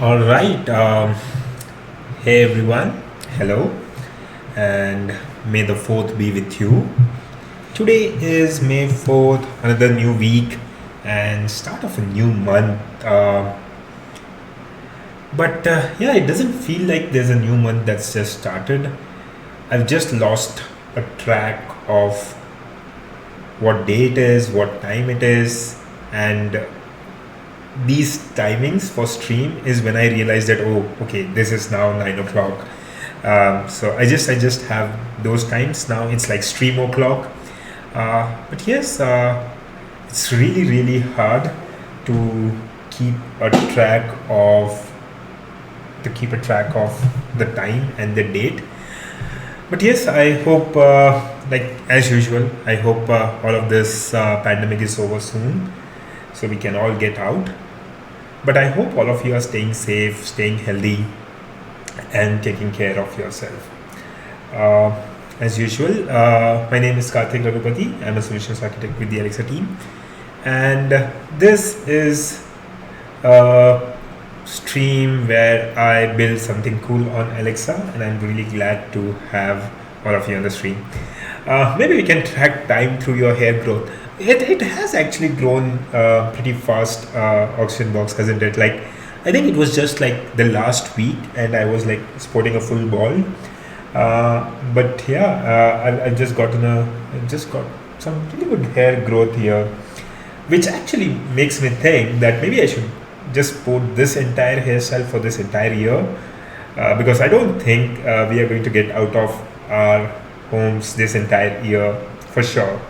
All right. Hey everyone. Hello, and may the 4th be with you. Today is May 4th, another new week and start of a new month. But yeah, it doesn't feel like there's a new month that's just started. I've just lost a track of what day it is, what time it is, and these timings for stream is when I realized that, oh, okay, this is now 9 o'clock. So I just have those times now. It's like stream o'clock. But yes, it's really hard to keep a track of the time and the date. But yes, I hope, like as usual, I hope all of this pandemic is over soon, so we can all get out. But I hope all of you are staying safe, staying healthy, and taking care of yourself. Uh, as usual, my name is Karthik Raghupati. I'm a solutions architect with the Alexa team, and this is a stream where I build something cool on Alexa, and I'm really glad to have all of you on the stream. Maybe we can track time through your hair growth. It has actually grown pretty fast, auction box, hasn't it? Like, I think it was just like the last week, and I was like sporting a full ball. But yeah, I've just got some really good hair growth here, which actually makes me think that maybe I should just put this entire hairstyle for this entire year, because I don't think we are going to get out of our homes this entire year for sure.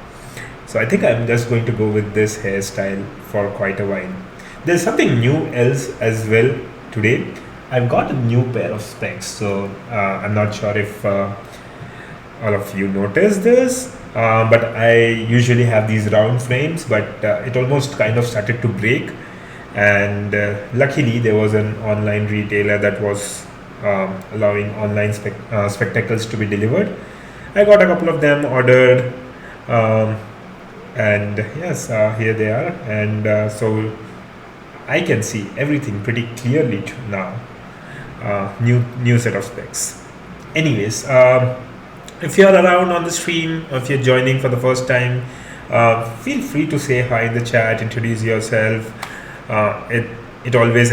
So I think I'm just going to go with this hairstyle for quite a while. There's something new else as well today. I've got a new pair of specs, so I'm not sure if all of you noticed this, but I usually have these round frames, but it almost kind of started to break. And luckily, there was an online retailer that was allowing online spectacles to be delivered. I got a couple of them ordered, um, and yes, here they are. And so I can see everything pretty clearly now. New set of specs. Anyways, if you're around on the stream, or if you're joining for the first time, feel free to say hi in the chat, introduce yourself. It always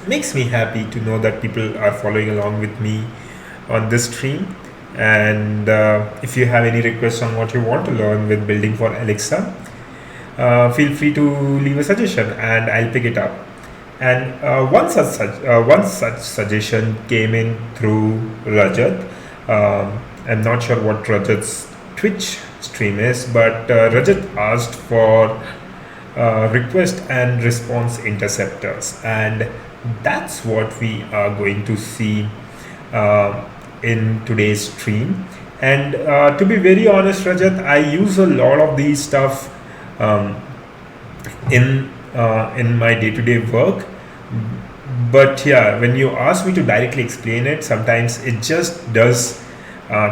makes me happy to know that people are following along with me on this stream. And if you have any requests on what you want to learn with building for Alexa, feel free to leave a suggestion and I'll pick it up. And one such suggestion came in through Rajat. I'm not sure what Rajat's Twitch stream is, but Rajat asked for request and response interceptors, and that's what we are going to see in today's stream. And to be very honest, Rajat, I use a lot of these stuff um, in my day-to-day work. But yeah, when you ask me to directly explain it, sometimes it just does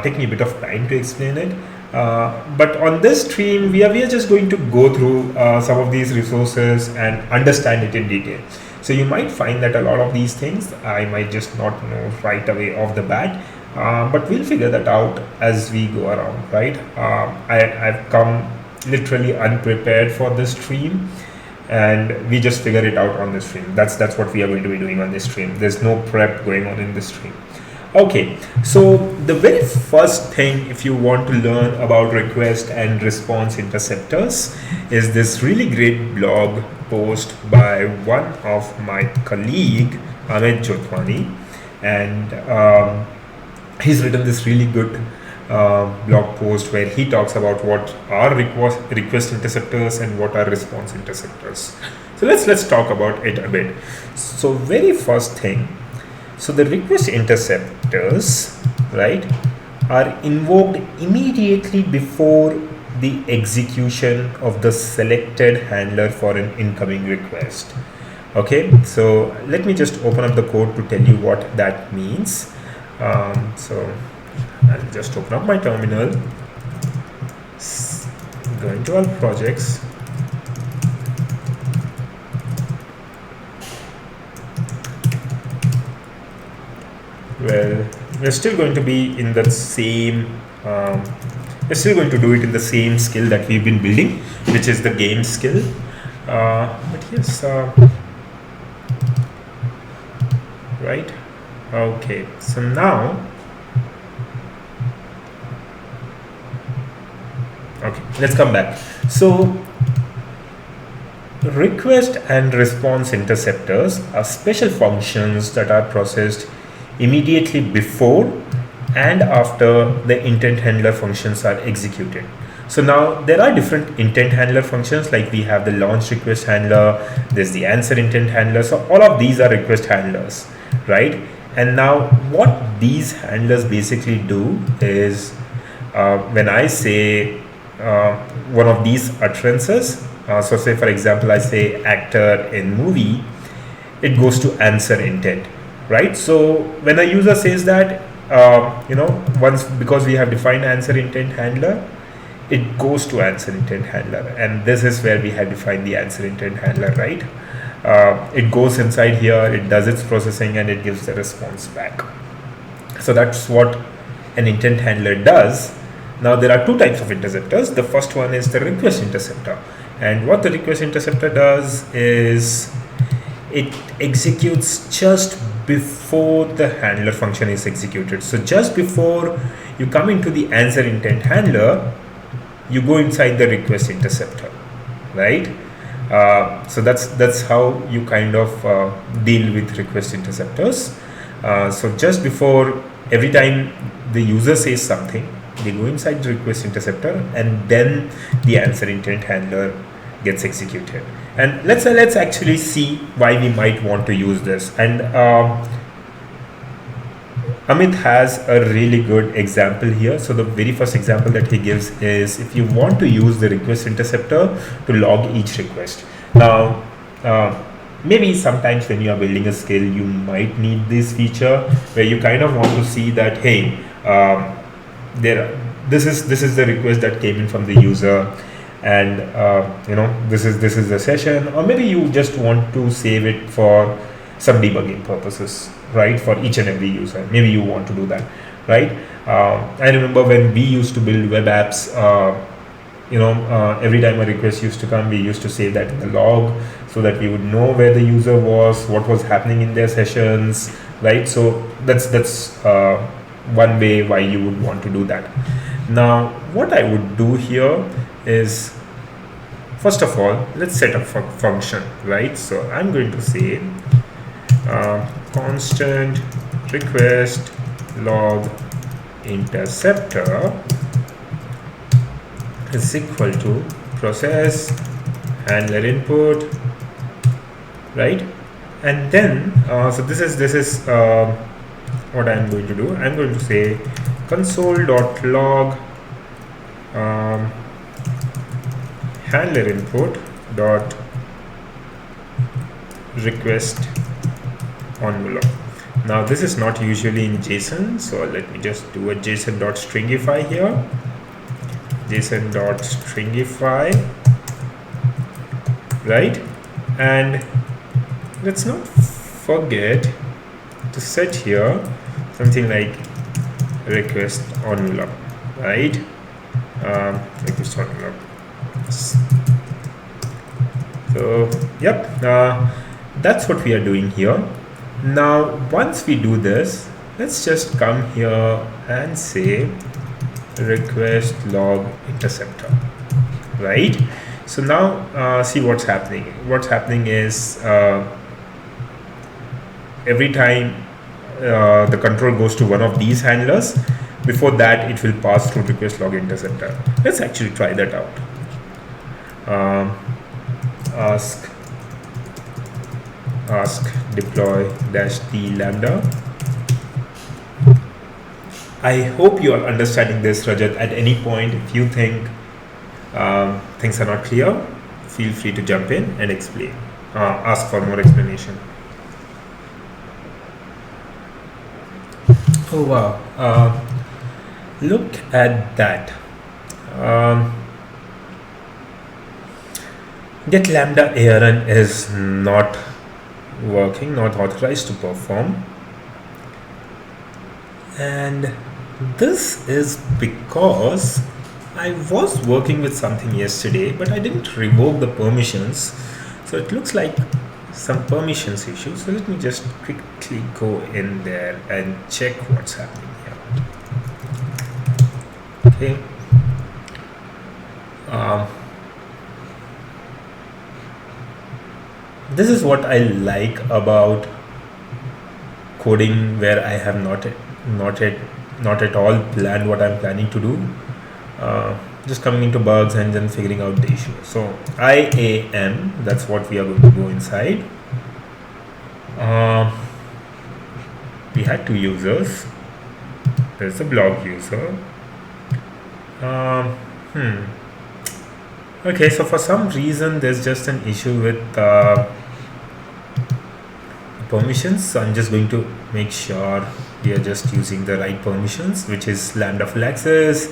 take me a bit of time to explain it. But on this stream, we are just going to go through some of these resources and understand it in detail. So you might find that a lot of these things I might just not know right away off the bat, but we'll figure that out as we go around, right? I've come literally unprepared for this stream, and we just figure it out on the stream. That's what we are going to be doing on this stream. There's no prep going on in this stream. Okay, so the very first thing, if you want to learn about request and response interceptors, is this really great blog post by one of my colleague, Amit Jotwani, and he's written this really good blog post where he talks about what are request interceptors and what are response interceptors. So let's talk about it a bit. So very first thing, so the request interceptors, right, are invoked immediately before the execution of the selected handler for an incoming request. Okay, so let me just open up the code to tell you what that means. So I'll just open up my terminal, go into all projects, Well, we're still going to be in the same we're still going to do it in the same skill that we've been building, which is the game skill. But yes, right. Okay, so now, okay, let's come back. So request and response interceptors are special functions that are processed immediately before and after the intent handler functions are executed. So now there are different intent handler functions, like we have the launch request handler, there's the answer intent handler. So all of these are request handlers, right? And now what these handlers basically do is when I say one of these utterances, so say for example I say actor in movie, it goes to answer intent, right? So when a user says that, once, because we have defined answer intent handler, it goes to answer intent handler, and this is where we have defined the answer intent handler, right? It goes inside here, it does its processing, and it gives the response back. So that's what an intent handler does. Now there are two types of interceptors. The first one is the request interceptor, and what the request interceptor does is it executes just before the handler function is executed. So just before you come into the answer intent handler, you go inside the request interceptor, right? So that's how you kind of deal with request interceptors. So just before, every time the user says something, they go inside the request interceptor, and then the answer intent handler gets executed. And let's actually see why we might want to use this. And Amit has a really good example here. So the very first example that he gives is if you want to use the request interceptor to log each request. Now, maybe sometimes when you are building a skill, you might need this feature where you kind of want to see that, hey, this is the request that came in from the user, and this is the session, or maybe you just want to save it for some debugging purposes, right? For each and every user, maybe you want to do that, right? I remember when we used to build web apps, every time a request used to come, we used to save that in the log so that we would know where the user was, what was happening in their sessions, right? So that's one way why you would want to do that. Now, what I would do here is, first of all, let's set up a function, right? So I'm going to say constant request log interceptor is equal to process handler input, right? And then so this is what I'm going to do. I'm going to say console.log handler input dot request envelope. Now this is not usually in JSON, so let me just do a JSON.stringify here. JSON.stringify, right? And let's not forget to set here something like request envelope, right? Request envelope. So yep, that's what we are doing here. Now once we do this, let's just come here and say request log interceptor, right? So now see what's happening. What's happening is every time the control goes to one of these handlers, before that it will pass through request log interceptor. Let's actually try that out. Ask deploy -t lambda. I hope you are understanding this, Rajat. At any point, if you think things are not clear, feel free to jump in and explain. Ask for more explanation. Oh wow! Look at that. Get lambda ARN is not working, not authorized to perform. And this is because I was working with something yesterday, but I didn't revoke the permissions. So it looks like some permissions issue. So let me just quickly go in there and check what's happening here. Okay. This is what I like about coding, where I have not at all planned what I'm planning to do. Just coming into bugs and then figuring out the issue. So IAM, that's what we are going to go inside. We had two users. There's a blog user. Okay, so for some reason there's just an issue with permissions. So I'm just going to make sure we are just using the right permissions, which is lambda full access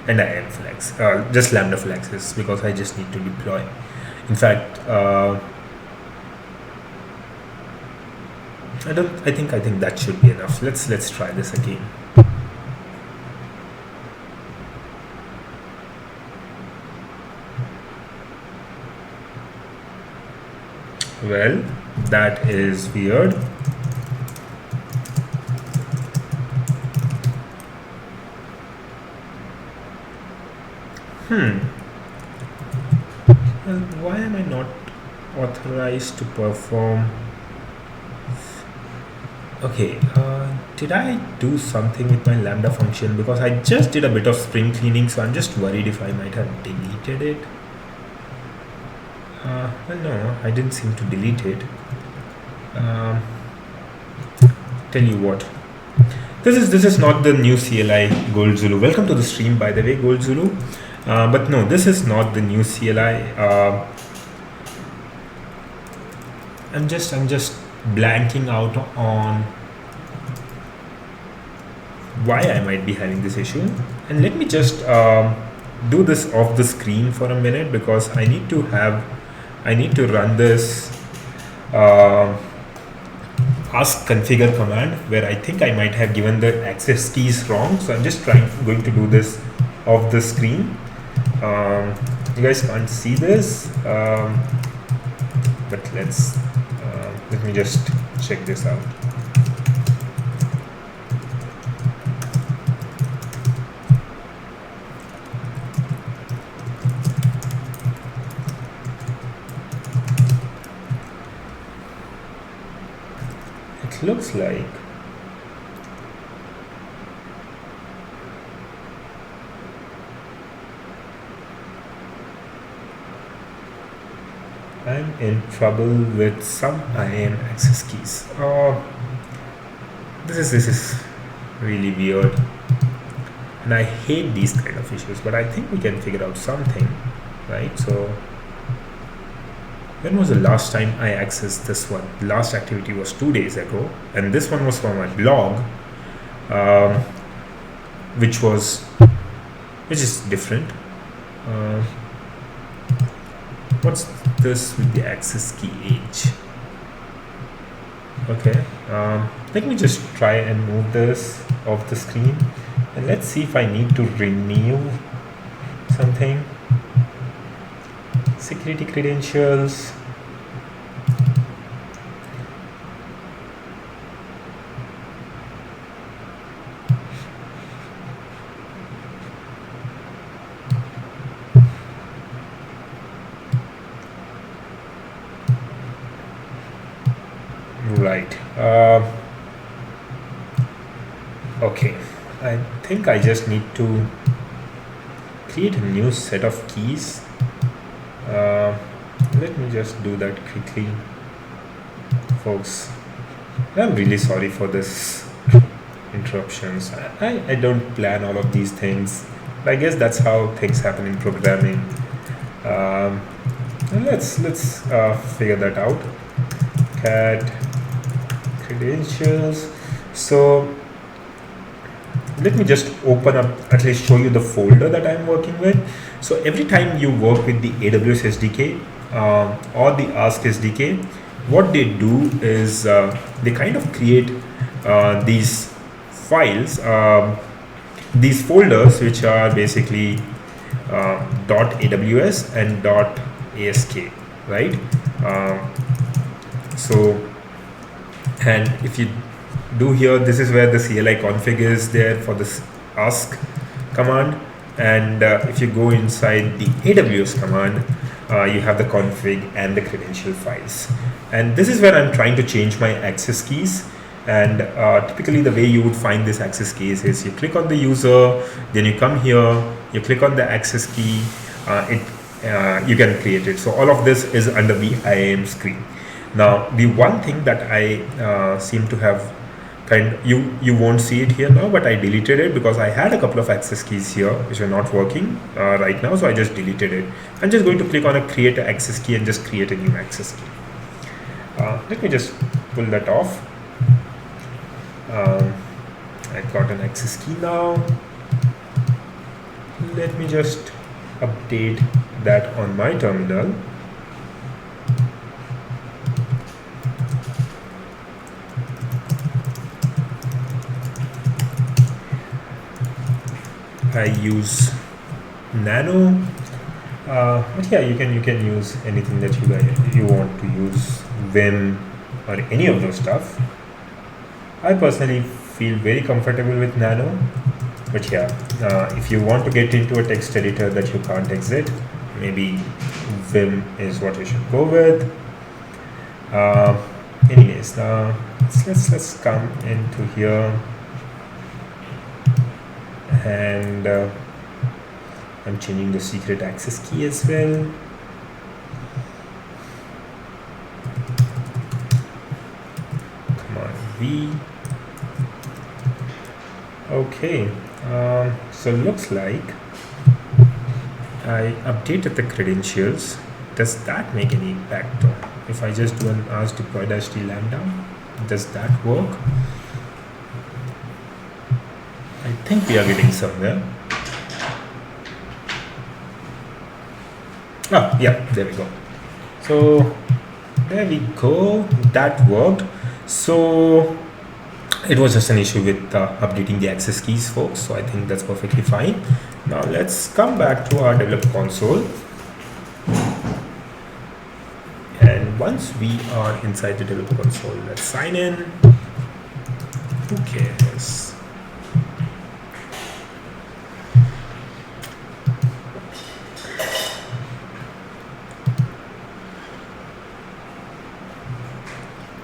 and IAM full access. Just lambda full access, because I just need to deploy. In fact, I think that should be enough. Let's try this again. Well, that is weird. Well, why am I not authorized to perform? Okay, did I do something with my lambda function? Because I just did a bit of spring cleaning, so I'm just worried if I might have deleted it. Well, no, I didn't seem to delete it. Tell you what, this is not the new CLI Gold Zulu. Welcome to the stream, by the way, Gold Zulu. But no, this is not the new CLI. I'm just blanking out on why I might be having this issue. And let me just do this off the screen for a minute, because I need to run this ask configure command, where I think I might have given the access keys wrong. So I'm just going to do this off the screen. You guys can't see this, but let me just check this out. It looks like I'm in trouble with some IAM access keys. This is really weird, and I hate these kind of issues, but I think we can figure out something, right? So when was the last time I accessed this one? The last activity was 2 days ago, and this one was from my blog, which is different. What's this with the access key age? Okay, let me just try and move this off the screen, and let's see if I need to renew something. Security credentials. Right. Okay, I think I just need to create a new set of keys. Let me just do that quickly, folks. I'm really sorry for this interruptions. I don't plan all of these things, but I guess that's how things happen in programming. Let's figure that out. Cat credentials. So let me just open up, at least show you the folder that I'm working with. So every time you work with the AWS SDK or the Ask SDK, what they do is they kind of create these files, these folders, which are basically .aws and .ask, right? So, and if you do here, this is where the CLI config is there for this ask command, and if you go inside the AWS command, you have the config and the credential files, and this is where I'm trying to change my access keys. And typically the way you would find this access keys is you click on the user, then you come here, you click on the access key, you can create it. So all of this is under the IAM screen. Now the one thing that I seem to have you won't see it here now, but I deleted it because I had a couple of access keys here which are not working right now, so I just deleted it. I'm just going to click on a create an access key and just create a new access key. Let me just pull that off. I've got an access key now. Let me just update that on my terminal. I use Nano, but yeah, you can use anything that you want to use, Vim or any of those stuff. I personally feel very comfortable with Nano, but yeah, if you want to get into a text editor that you can't exit, maybe Vim is what you should go with. Anyways, let's come into here, and I'm changing the secret access key as well. Command V. Okay, so looks like I updated the credentials. Does that make any impact? If I just do an ask deploy -d lambda, does that work? I think we are getting somewhere. Oh, yeah, there we go. So there we go, that worked. So it was just an issue with updating the access keys, folks, so I think that's perfectly fine. Now let's come back to our developer console, and once we are inside the developer console, let's sign in. Who cares?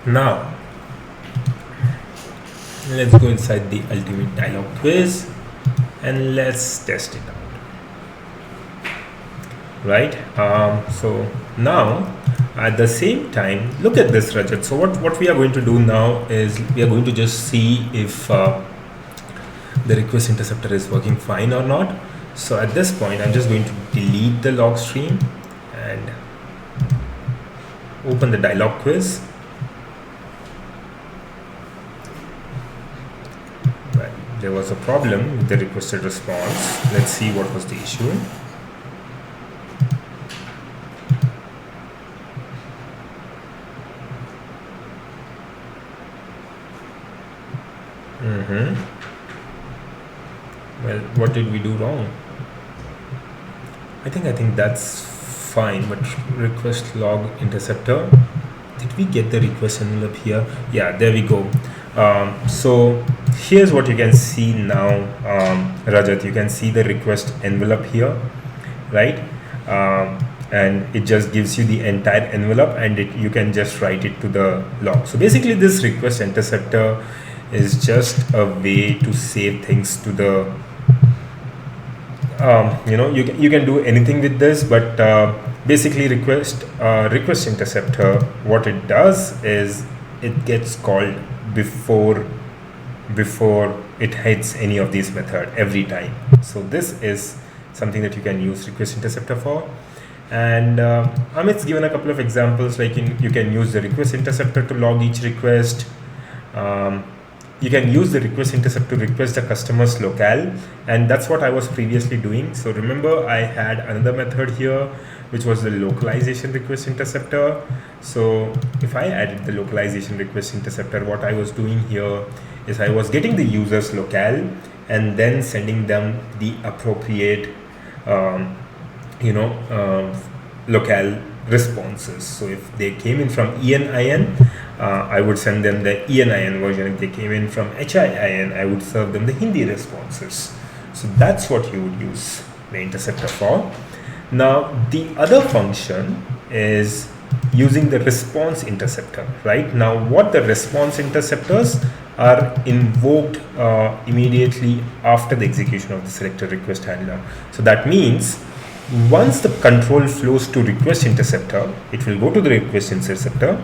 Now let's go inside the ultimate dialog quiz and let's test it out. Right, so now at the same time, look at this, Rajat. So what we are going to do now is we are going to just see if the request interceptor is working fine or not. So at this point, I'm just going to delete the log stream and open the dialog quiz. There was a problem with the requested response. Let's see what was the issue. Well, what did we do wrong? I think that's fine, but request log interceptor. Did we get the request envelope here? Yeah, there we go. So here's what you can see now, Rajat. You can see the request envelope here, right? And it just gives you the entire envelope, and you can just write it to the log. So basically this request interceptor is just a way to save things to the you can do anything with this, but basically request interceptor, what it does is it gets called before it hits any of these methods every time. So this is something that you can use request interceptor for. And Amit's given a couple of examples, like you can use the request interceptor to log each request. You can use the request interceptor to request the customer's locale, and that's what I was previously doing. So remember, I had another method here which was the localization request interceptor. So if I added the localization request interceptor, what I was doing here is I was getting the users locale and then sending them the appropriate um, locale responses. So if they came in from ENIN, I would send them the ENIN version. If they came in from HIIN, I would serve them the Hindi responses. So that's what you would use the interceptor for. Now the other function is using the response interceptor. Right now, what the response interceptors are invoked immediately after the execution of the selected request handler. So that means once the control flows to request interceptor, it will go to the request interceptor,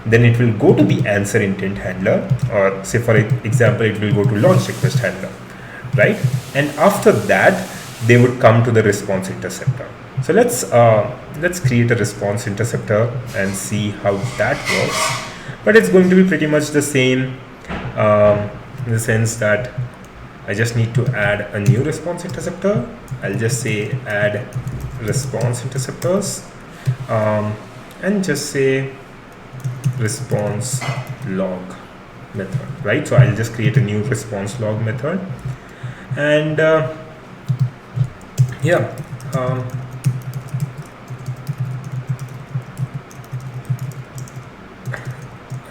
then it will go to the answer intent handler, or say for example it will go to launch request handler, right? And after that they would come to the response interceptor. So let's create a response interceptor and see how that works. But it's going to be pretty much the same in the sense that I just need to add a new response interceptor. I'll just say add response interceptors and just say response log method, right? So I'll just create a new response log method, and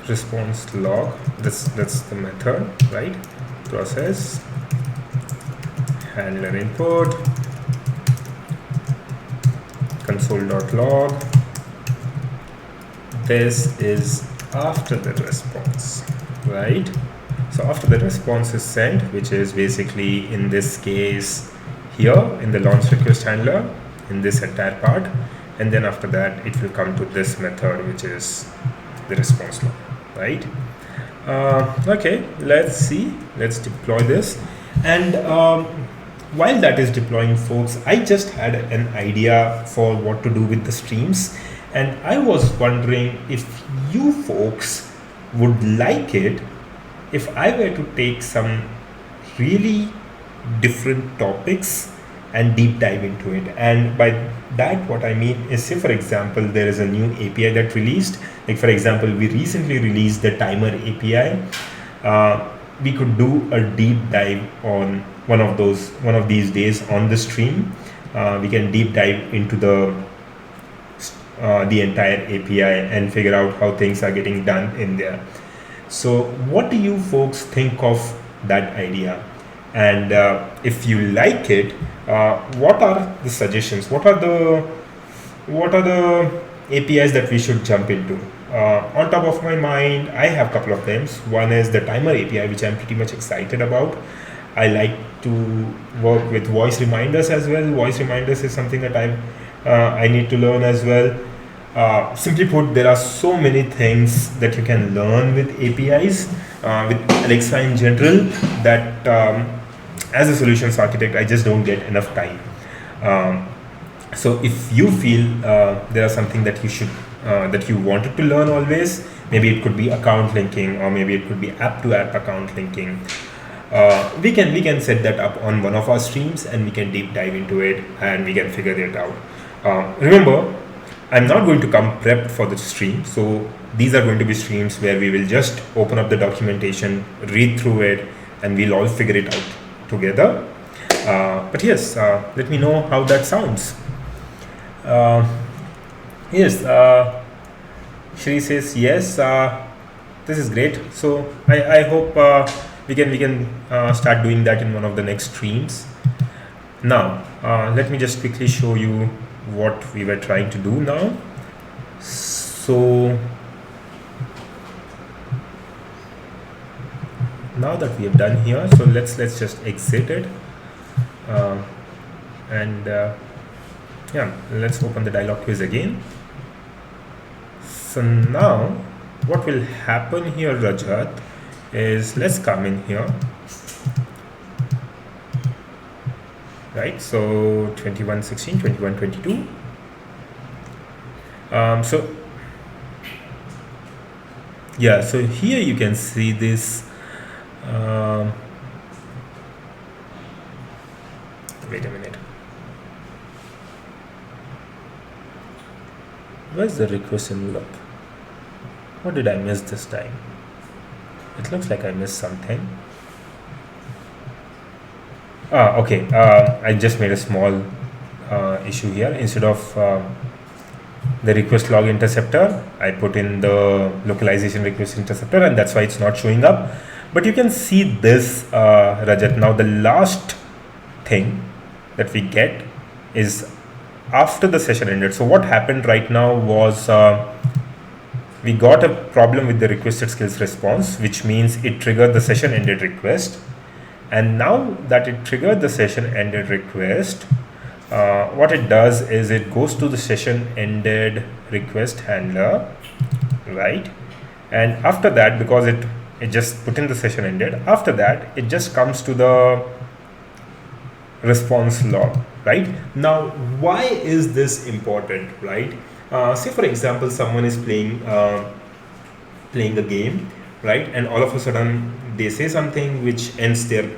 response log, that's the method, right? Process handler input console.log. This is after the response, right? So after the response is sent, which is basically in this case here in the launch request handler, in this entire part, and then after that it will come to this method, which is the response log, right? Okay, let's deploy this. And while that is deploying, folks, I just had an idea for what to do with the streams, and I was wondering if you folks would like it if I were to take some really different topics and deep dive into it. And by that what I mean is, say for example there is a new API that released, like for example we recently released the timer API. We could do a deep dive on one of these days on the stream. We can deep dive into the entire API and figure out how things are getting done in there. So what do you folks think of that idea? And if you like it, what are the suggestions? What are the APIs that we should jump into? On top of my mind, I have a couple of them. One is the timer API, which I'm pretty much excited about. I like to work with voice reminders as well. Voice reminders is something that I need to learn as well. Simply put, there are so many things that you can learn with APIs, with Alexa in general, that as a solutions architect, I just don't get enough time. So if you feel there are something that you wanted to learn always, maybe it could be account linking, or maybe it could be app to app account linking. We can set that up on one of our streams, and we can deep dive into it, and we can figure it out. Remember, I'm not going to come prepped for the stream, so these are going to be streams where we will just open up the documentation, read through it, and we'll all figure it out together. But yes, let me know how that sounds. Yes, Shri says yes. This is great. So I hope we can start doing that in one of the next streams. Now let me just quickly show you what we were trying to do now. So now that we have done here, so let's just exit it, and yeah, let's open the dialog quiz again. So now what will happen here, Rajat, is let's come in here, right? So 2116, 2122. So yeah, so here you can see this. Wait a minute. Where's the request envelope? What did I miss this time? It looks like I missed something. Okay. I just made a small issue here. Instead of the request log interceptor, I put in the localization request interceptor, and that's why it's not showing up. But you can see this, Rajat. Now the last thing that we get is after the session ended. So what happened right now was we got a problem with the requested skills response, which means it triggered the session ended request. And now that it triggered the session ended request, what it does is it goes to the session ended request handler, right? And after that, because it just put in the session ended, after that it just comes to the response log, right? Now why is this important, right? Say for example someone is playing a game, right, and all of a sudden they say something which ends their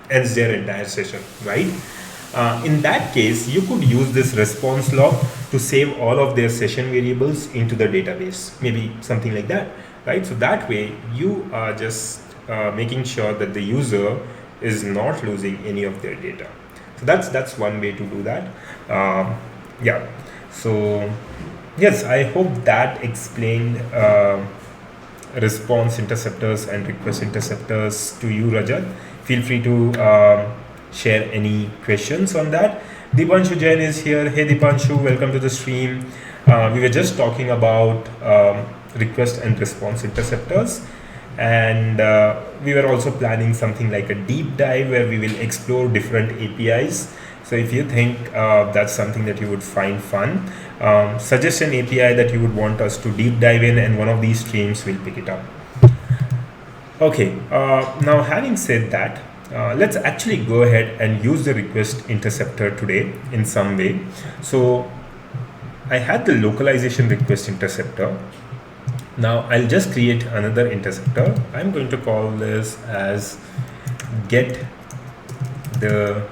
entire session, right? In that case, you could use this response log to save all of their session variables into the database, maybe something like that, right? So that way you are just making sure that the user is not losing any of their data. So that's one way to do that. Yeah. So yes, I hope that explained response interceptors and request interceptors to you, Rajat. Feel free to share any questions on that. Dipanshu Jain is here. Hey Dipanshu, welcome to the stream. We were just talking about request and response interceptors, and we were also planning something like a deep dive where we will explore different APIs. So if you think that's something that you would find fun, suggest an API that you would want us to deep dive in, and one of these streams will pick it up. Okay, now having said that, let's actually go ahead and use the request interceptor today in some way. So I had the localization request interceptor. Now I'll just create another interceptor. I'm going to call this as get the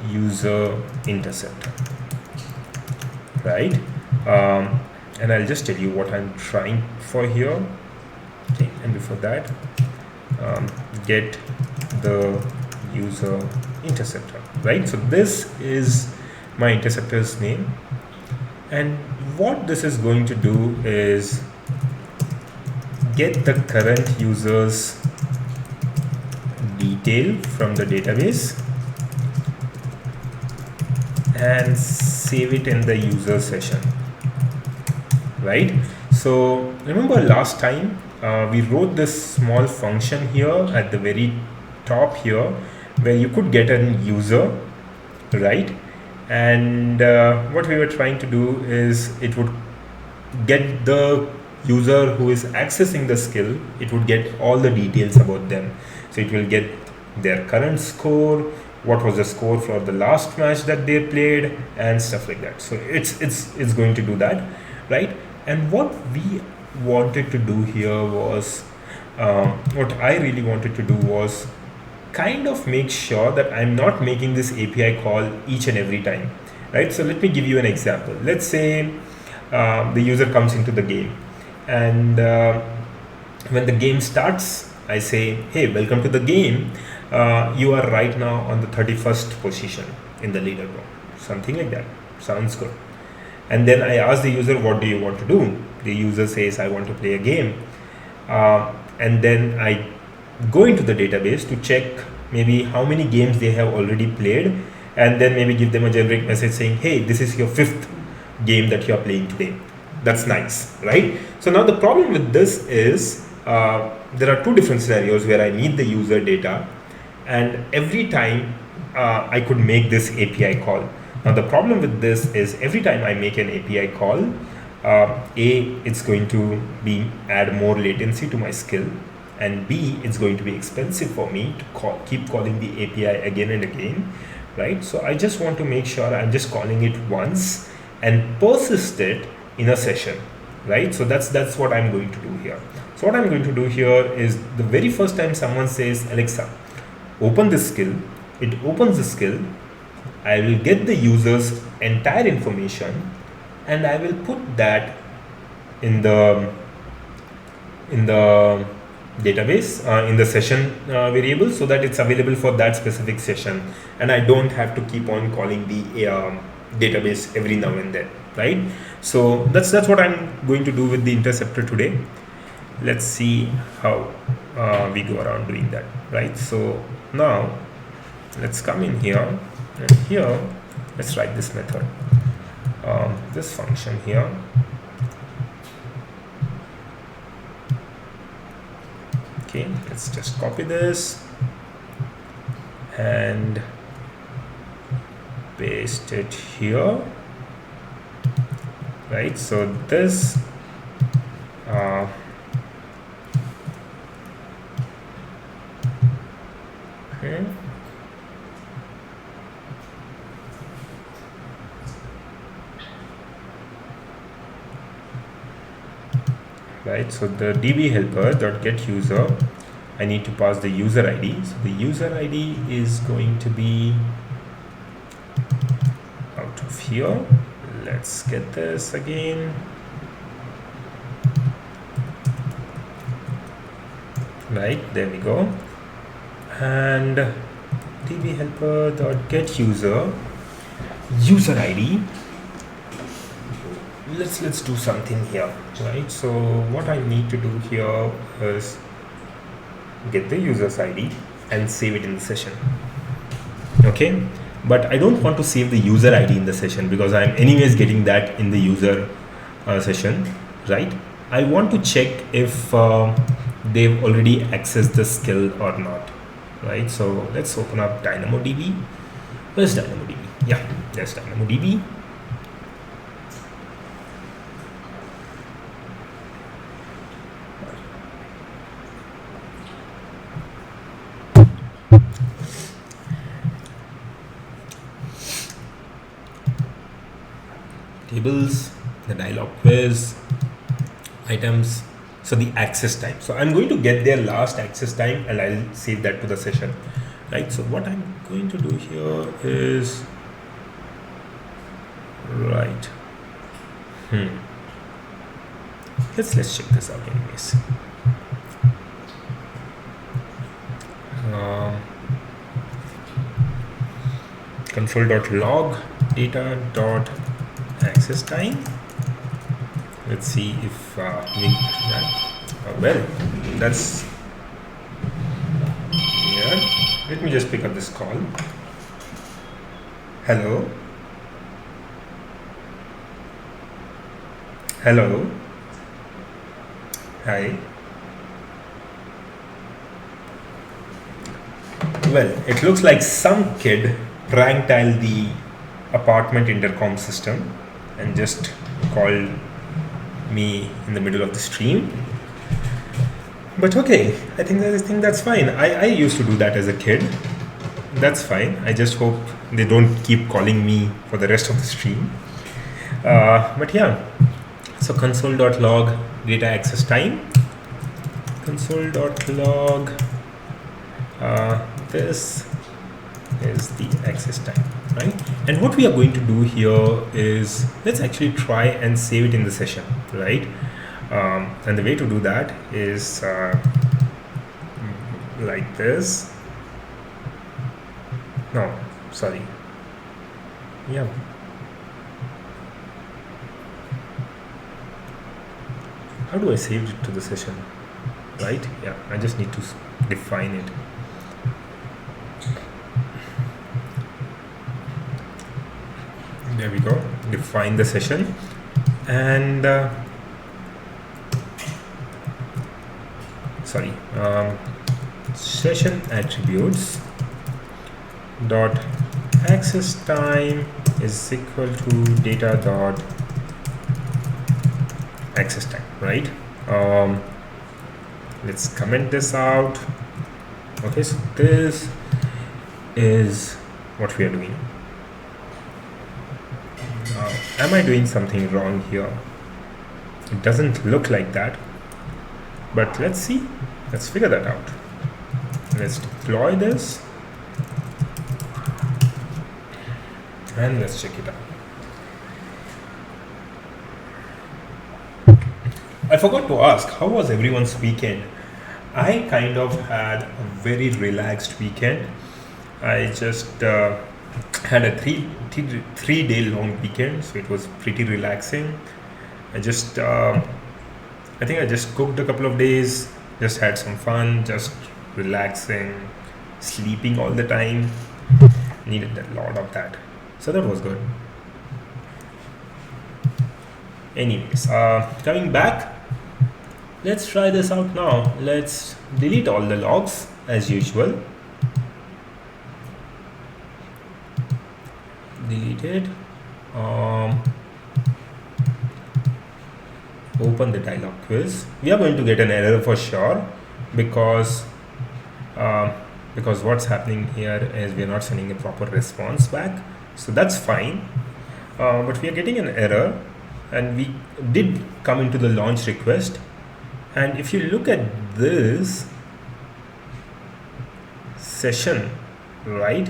user interceptor, right? And I'll just tell you what I'm trying for here. Okay, and before that, get the user interceptor, right? So this is my interceptor's name, and what this is going to do is get the current user's detail from the database and save it in the user session, right? So remember last time we wrote this small function here at the very top here where you could get a user, right? And what we were trying to do is it would get the user who is accessing the skill, it would get all the details about them. So it will get their current score, what was the score for the last match that they played, and stuff like that. So it's going to do that, right? And what we wanted to do here was what I really wanted to do was kind of make sure that I'm not making this API call each and every time, right? So let me give you an example. Let's say the user comes into the game, and when the game starts, I say, hey, welcome to the game. You are right now on the 31st position in the leaderboard, something like that. Sounds good. And then I ask the user, what do you want to do? The user says, I want to play a game. And then I go into the database to check maybe how many games they have already played, and then maybe give them a generic message saying, hey, this is your 5th game that you are playing today. That's nice, right? So now the problem with this is there are two different scenarios where I need the user data, and every time I could make this API call. Now the problem with this is every time I make an API call, it's going to be add more latency to my skill, and B, it's going to be expensive for me to keep calling the API again and again, right? So I just want to make sure I'm just calling it once and persist it in a session, right? So that's what I'm going to do here. So what I'm going to do here is the very first time someone says, Alexa, open this skill, it opens the skill. I will get the user's entire information, and I will put that in the database in the session variable, so that it's available for that specific session, and I don't have to keep on calling the database every now and then, right? So that's what I'm going to do with the interceptor today. Let's see how we go around doing that, right? So now let's come in here, and here let's write this method, this function here. Okay, let's just copy this and paste it here, right? So this okay, right? So the db helper dot get user, I need to pass the user ID. So the user ID is going to be out of here. Let's get this again. Right, there we go. And db helper dot get user ID. Let's do something here, right? So what I need to do here is get the user's ID and save it in the session. Okay, but I don't want to save the user ID in the session because I'm anyways getting that in the user session, right? I want to check if they've already accessed the skill or not, right? So let's open up DynamoDB. Where's DynamoDB? Yeah, there's DynamoDB. Tables, the dialog quiz, items, so the access time. So I'm going to get their last access time and I'll save that to the session, right? So what I'm going to do here is, right, let's check this out anyways. Console.log data.access time. Let's see if well, that's, yeah. Let me just pick up this call. Hello. Hello. Hi. Well, it looks like some kid prank dialed the apartment intercom system and just called me in the middle of the stream. But okay, I think that's fine. I used to do that as a kid. That's fine. I just hope they don't keep calling me for the rest of the stream. But yeah, so console.log data access time. Console.log this is the access time, right? And what we are going to do here is, let's actually try and save it in the session, right? And the way to do that is like this. No, sorry. Yeah. How do I save it to the session? Right? Yeah, I just need to define it. There we go. Define the session, and session attributes dot access time is equal to data dot access time, right? Let's comment this out. Okay, so this is what we are doing. Am I doing something wrong here? It doesn't look like that, but let's see. Let's figure that out. Let's deploy this and let's check it out. I forgot to ask, how was everyone's weekend? I kind of had a very relaxed weekend. I just had a three day long weekend, so it was pretty relaxing. I just I think I just cooked a couple of days, just had some fun, just relaxing, sleeping all the time. Needed a lot of that, so that was good. Anyways, coming back, let's try this out now. Let's delete all the logs as usual. Deleted. Open the dialog quiz. We are going to get an error for sure because uh, because what's happening here is we are not sending a proper response back, so that's fine. But we are getting an error, and we did come into the launch request. And if you look at this session, right,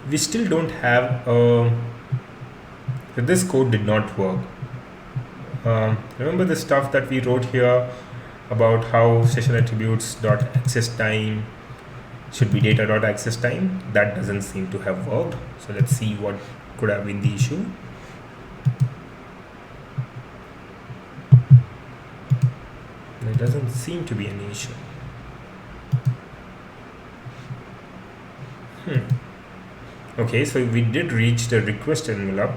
we still don't have this code did not work. Remember the stuff that we wrote here about how session attributes dot access time should be data dot access time? That doesn't seem to have worked. So let's see what could have been the issue. There doesn't seem to be any issue. Okay, so we did reach the request envelope,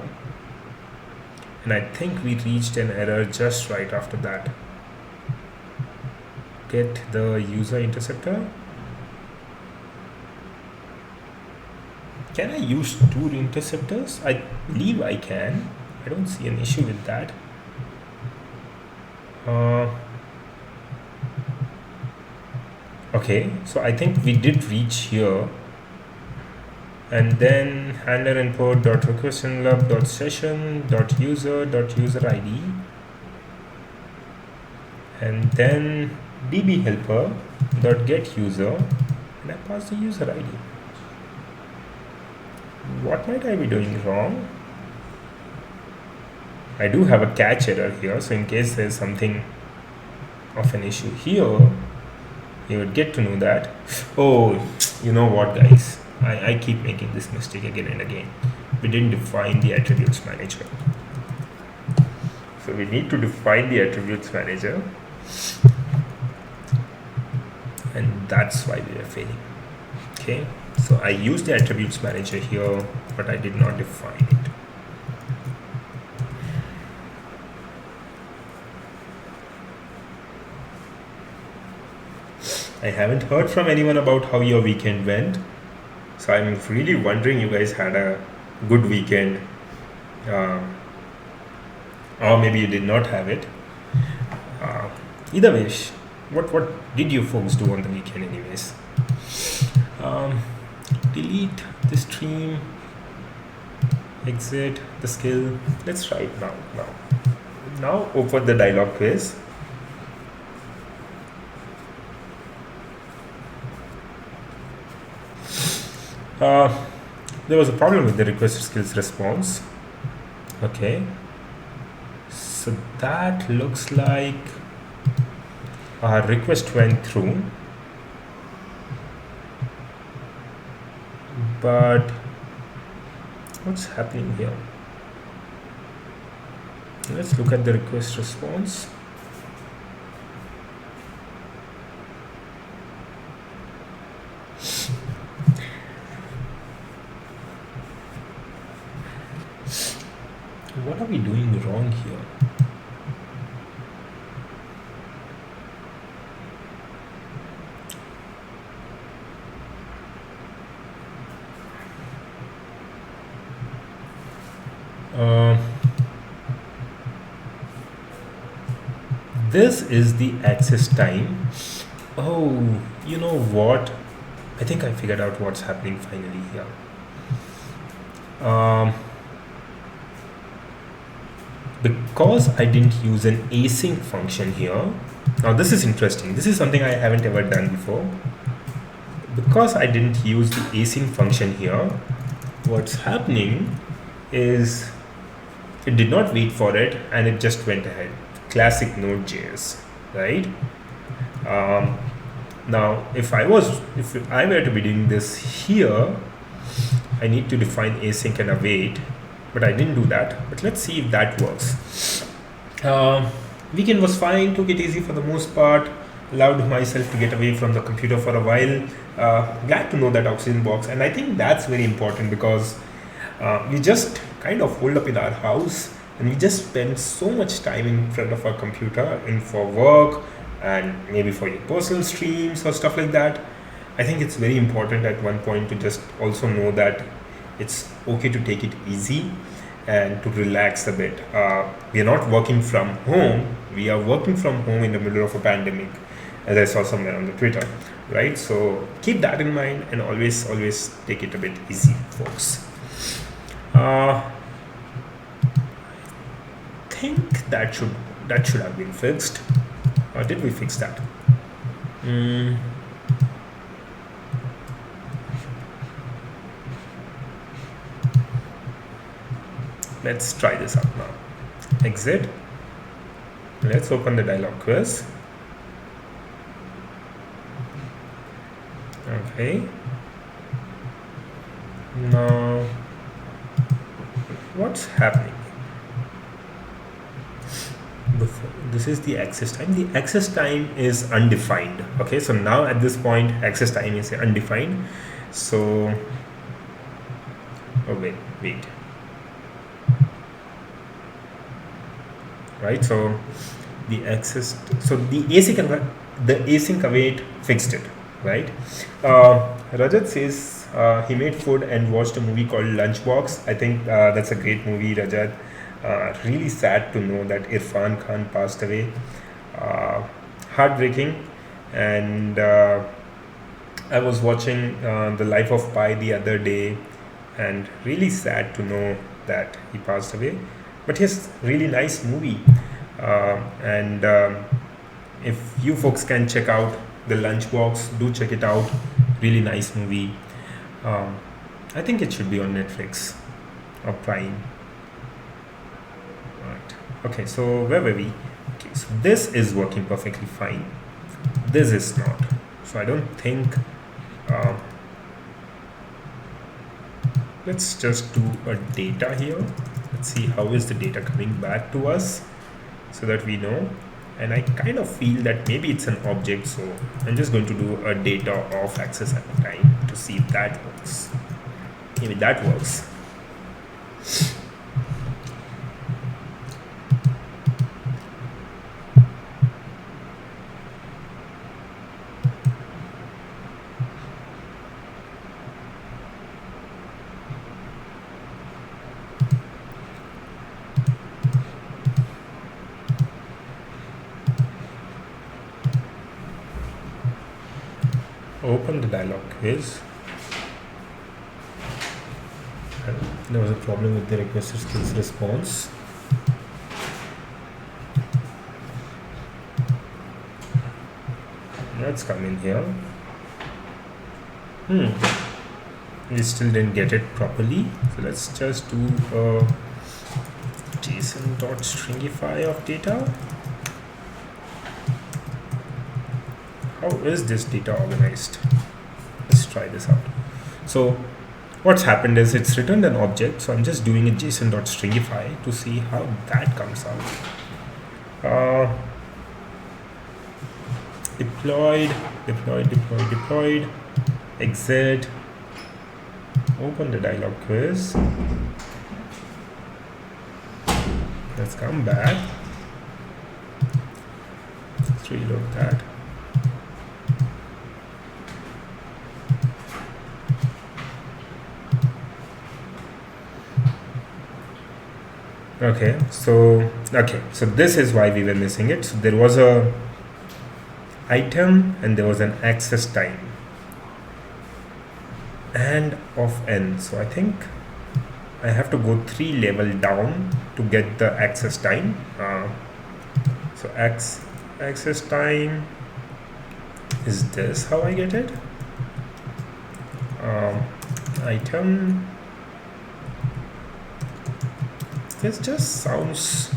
and I think we reached an error just right after that. Get the user interceptor. Can I use two interceptors? I believe I can. I don't see an issue with that. Okay, so I think we did reach here. And then handler input dot request envelope dot session dot user id, and then db helper dot get user, and I pass the user id. What might I be doing wrong? I do have a catch error here, so in case there's something of an issue here, you would get to know that. Oh, you know what, guys? I keep making this mistake again and again. We didn't define the attributes manager. So we need to define the attributes manager. And that's why we are failing. Okay, so I used the attributes manager here, but I did not define it. I haven't heard from anyone about how your weekend went. So I'm really wondering you guys had a good weekend, or maybe you did not have it. Either way, what did you folks do on the weekend, anyways? Delete the stream, exit the skill. Let's try it now. Now open the dialog quiz. There was a problem with the request skills response. Okay, so that looks like our request went through, but what's happening here? Let's look at the request response. What are we doing wrong here? This is the access time. Oh, you know what? I think I figured out what's happening finally here. Because I didn't use an async function here. Now this is interesting. This is something I haven't ever done before. Because I didn't use the async function here, what's happening is it did not wait for it and it just went ahead. Classic Node.js, right? Now, if I were to be doing this here, I need to define async and await, but I didn't do that. But let's see if that works. Weekend was fine, took it easy for the most part, allowed myself to get away from the computer for a while. Glad to know that oxygen box, and I think that's very important because we just kind of hold up in our house and we just spend so much time in front of our computer and for work and maybe for your personal streams or stuff like that. I think it's very important at one point to just also know that it's okay to take it easy and to relax a bit. We are not working from home, we are working from home in the middle of a pandemic, as I saw somewhere on the Twitter, right? So keep that in mind and always take it a bit easy, folks. I think that should have been fixed. Or did we fix that? Let's try this out now. Exit. Let's open the dialog quiz. Okay. Now, what's happening? This is the access time. The access time is undefined. Okay, so now at this point, access time is undefined. So, oh wait. Right, so the async await fixed it, right? Rajat says he made food and watched a movie called Lunchbox. I think that's a great movie, Rajat. Really sad to know that Irfan Khan passed away. Heartbreaking. And I was watching The Life of Pi the other day, and really sad to know that he passed away. But yes, really nice movie. And if you folks can check out The Lunchbox, do check it out. Really nice movie. I think it should be on Netflix or Prime. Right. Okay, so where were we? Okay, so this is working perfectly fine. This is not. So I don't think. Let's just do a data here. Let's see how is the data coming back to us so that we know. And I kind of feel that maybe it's an object, so I'm just going to do a data of access at the time to see if that works. Maybe that works. Open the dialog quiz. There was a problem with the requested skills response. Let's come in here. We still didn't get it properly. So let's just do a JSON.stringify of data. How is this data organized? Let's try this out. So what's happened is it's returned an object. So I'm just doing a JSON.stringify to see how that comes out. Deployed, exit, open the dialog quiz. Let's come back. Let's reload that. Okay, so this is why we were missing it. So there was a item and there was an access time and of n. So I think I have to go 3 level down to get the access time. So access time is this how I get it? This just sounds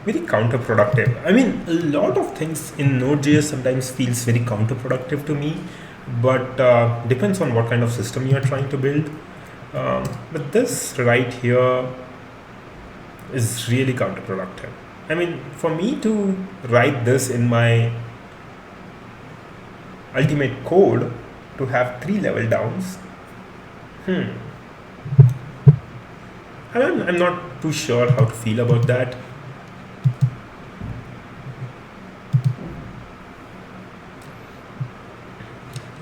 very counterproductive. I mean, a lot of things in Node.js sometimes feels very counterproductive to me, but depends on what kind of system you are trying to build. But this right here is really counterproductive. I mean, for me to write this in my ultimate code to have 3 level downs, I'm not too sure how to feel about that.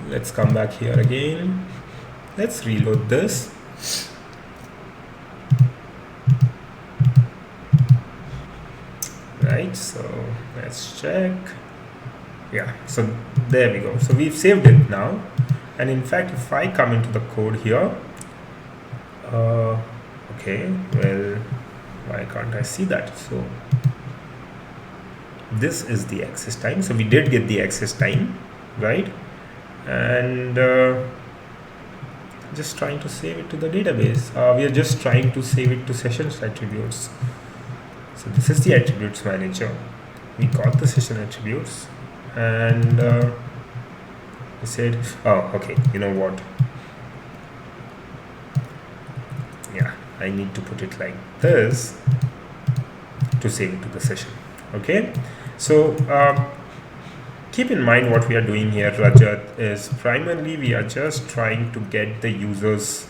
Let's come back here again. Let's reload this. Right, so let's check. Yeah, so there we go. So we've saved it now. And in fact, if I come into the code here, okay, well, why can't I see that? So this is the access time. So we did get the access time, right? And just trying to save it to the database. We are just trying to save it to sessions attributes. So this is the attributes manager. We got the session attributes, and we said, oh, okay, you know what? Yeah, I need to put it like this to save it to the session. Okay, so keep in mind what we are doing here, Rajat, is primarily we are just trying to get the user's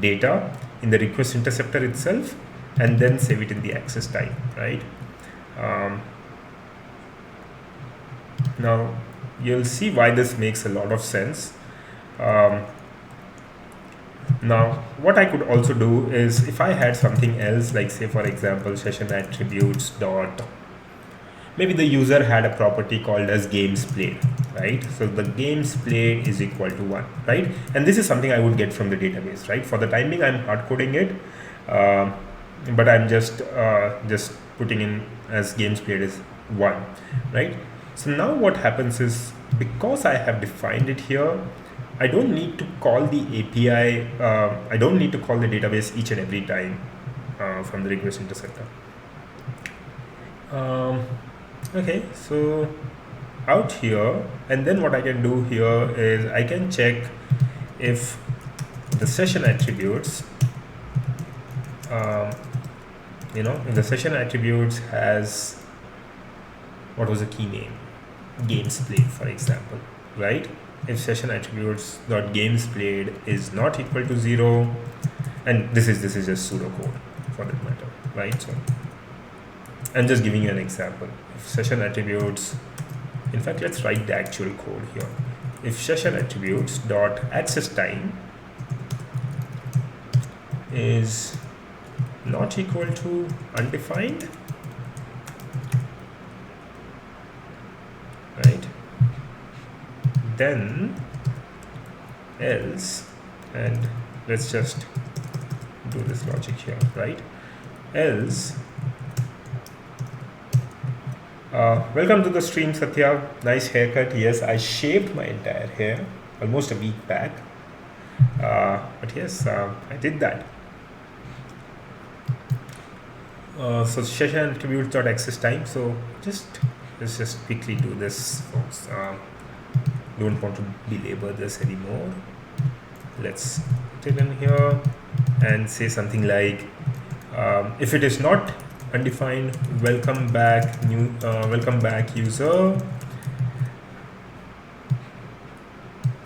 data in the request interceptor itself and then save it in the access time, right? Now, you'll see why this makes a lot of sense. Now, what I could also do is if I had something else, like say, for example, session attributes dot, maybe the user had a property called as games played, right? So the games played is equal to 1, right? And this is something I would get from the database, right? For the time being, I'm hard coding it, but I'm just putting in as games played is 1, right? So now what happens is, because I have defined it here, I don't need to call the API, I don't need to call the database each and every time from the request interceptor. Okay, so out here, and then what I can do here is I can check if the session attributes, if the session attributes has, what was the key name? Games played, for example, right? If session attributes dot games played is not equal to 0, and this is just pseudocode for that matter, right? So I'm just giving you an example. If session attributes, in fact, let's write the actual code here. If session attributes dot access time is not equal to undefined, right, then else, and let's just do this logic here, right? Else, welcome to the stream, Satya. Nice haircut. Yes, I shaved my entire hair almost a week back, but yes, I did that. So session attributes dot access time. So let's just quickly do this, folks. Don't want to belabor this anymore. Let's put it in here and say something like, if it is not undefined, welcome back user,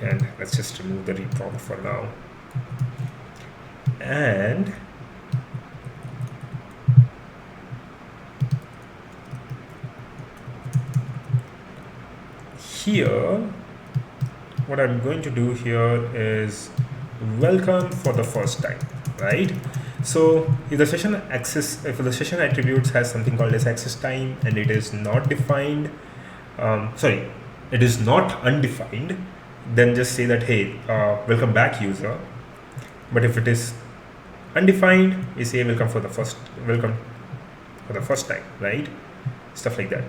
and let's just remove the read prompt for now. And here, what I'm going to do here is welcome for the first time, right? So if the session attributes has something called as access time and it is not defined, it is not undefined, then just say that, hey, welcome back user. But if it is undefined, we say welcome for the first time, right? Stuff like that.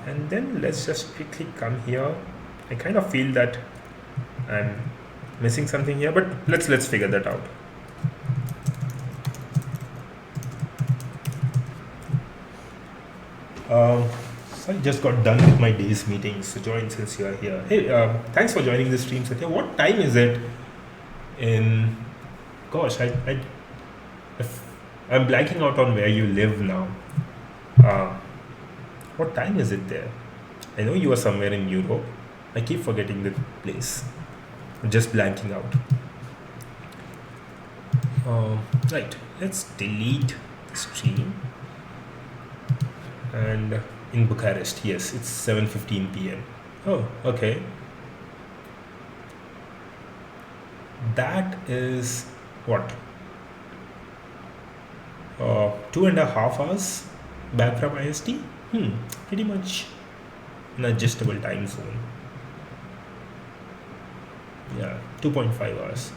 And then let's just quickly come here. I kind of feel that I'm missing something here, but let's figure that out. So I just got done with my day's meeting. So join since you are here. Hey, thanks for joining the stream, Satya. What time is it in? Gosh, if- I'm blanking out on where you live now. Uh, what time is it there? I know you are somewhere in Europe. I keep forgetting the place. I'm just blanking out. Right. Let's delete the stream. And in Bucharest, yes, it's 7:15 p.m. Oh, okay. That is what? 2.5 hours back from IST? Pretty much an adjustable time zone. Yeah, 2.5 hours.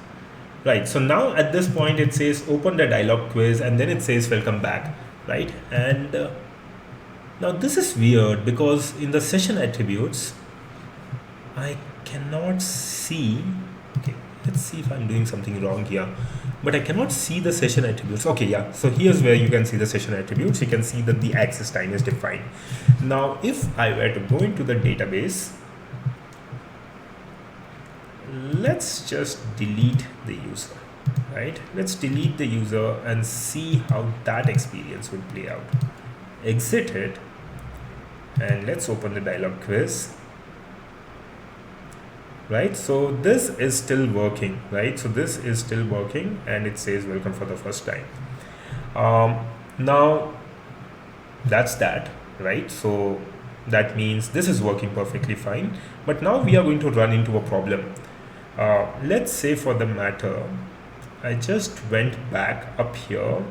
Right, so now at this point it says open the dialog quiz and then it says welcome back, right? And now this is weird because in the session attributes, I cannot see. Okay, let's see if I'm doing something wrong here. But I cannot see the session attributes. Okay, yeah. So here's where you can see the session attributes. You can see that the access time is defined. Now, if I were to go into the database, let's just delete the user, right? Let's delete the user and see how that experience would play out. Exit it, and let's open the dialog quiz. Right, so this is still working, right? So this is still working and it says welcome for the first time. Now that's that, right? So that means this is working perfectly fine, but now we are going to run into a problem. Let's say for the matter, I just went back up here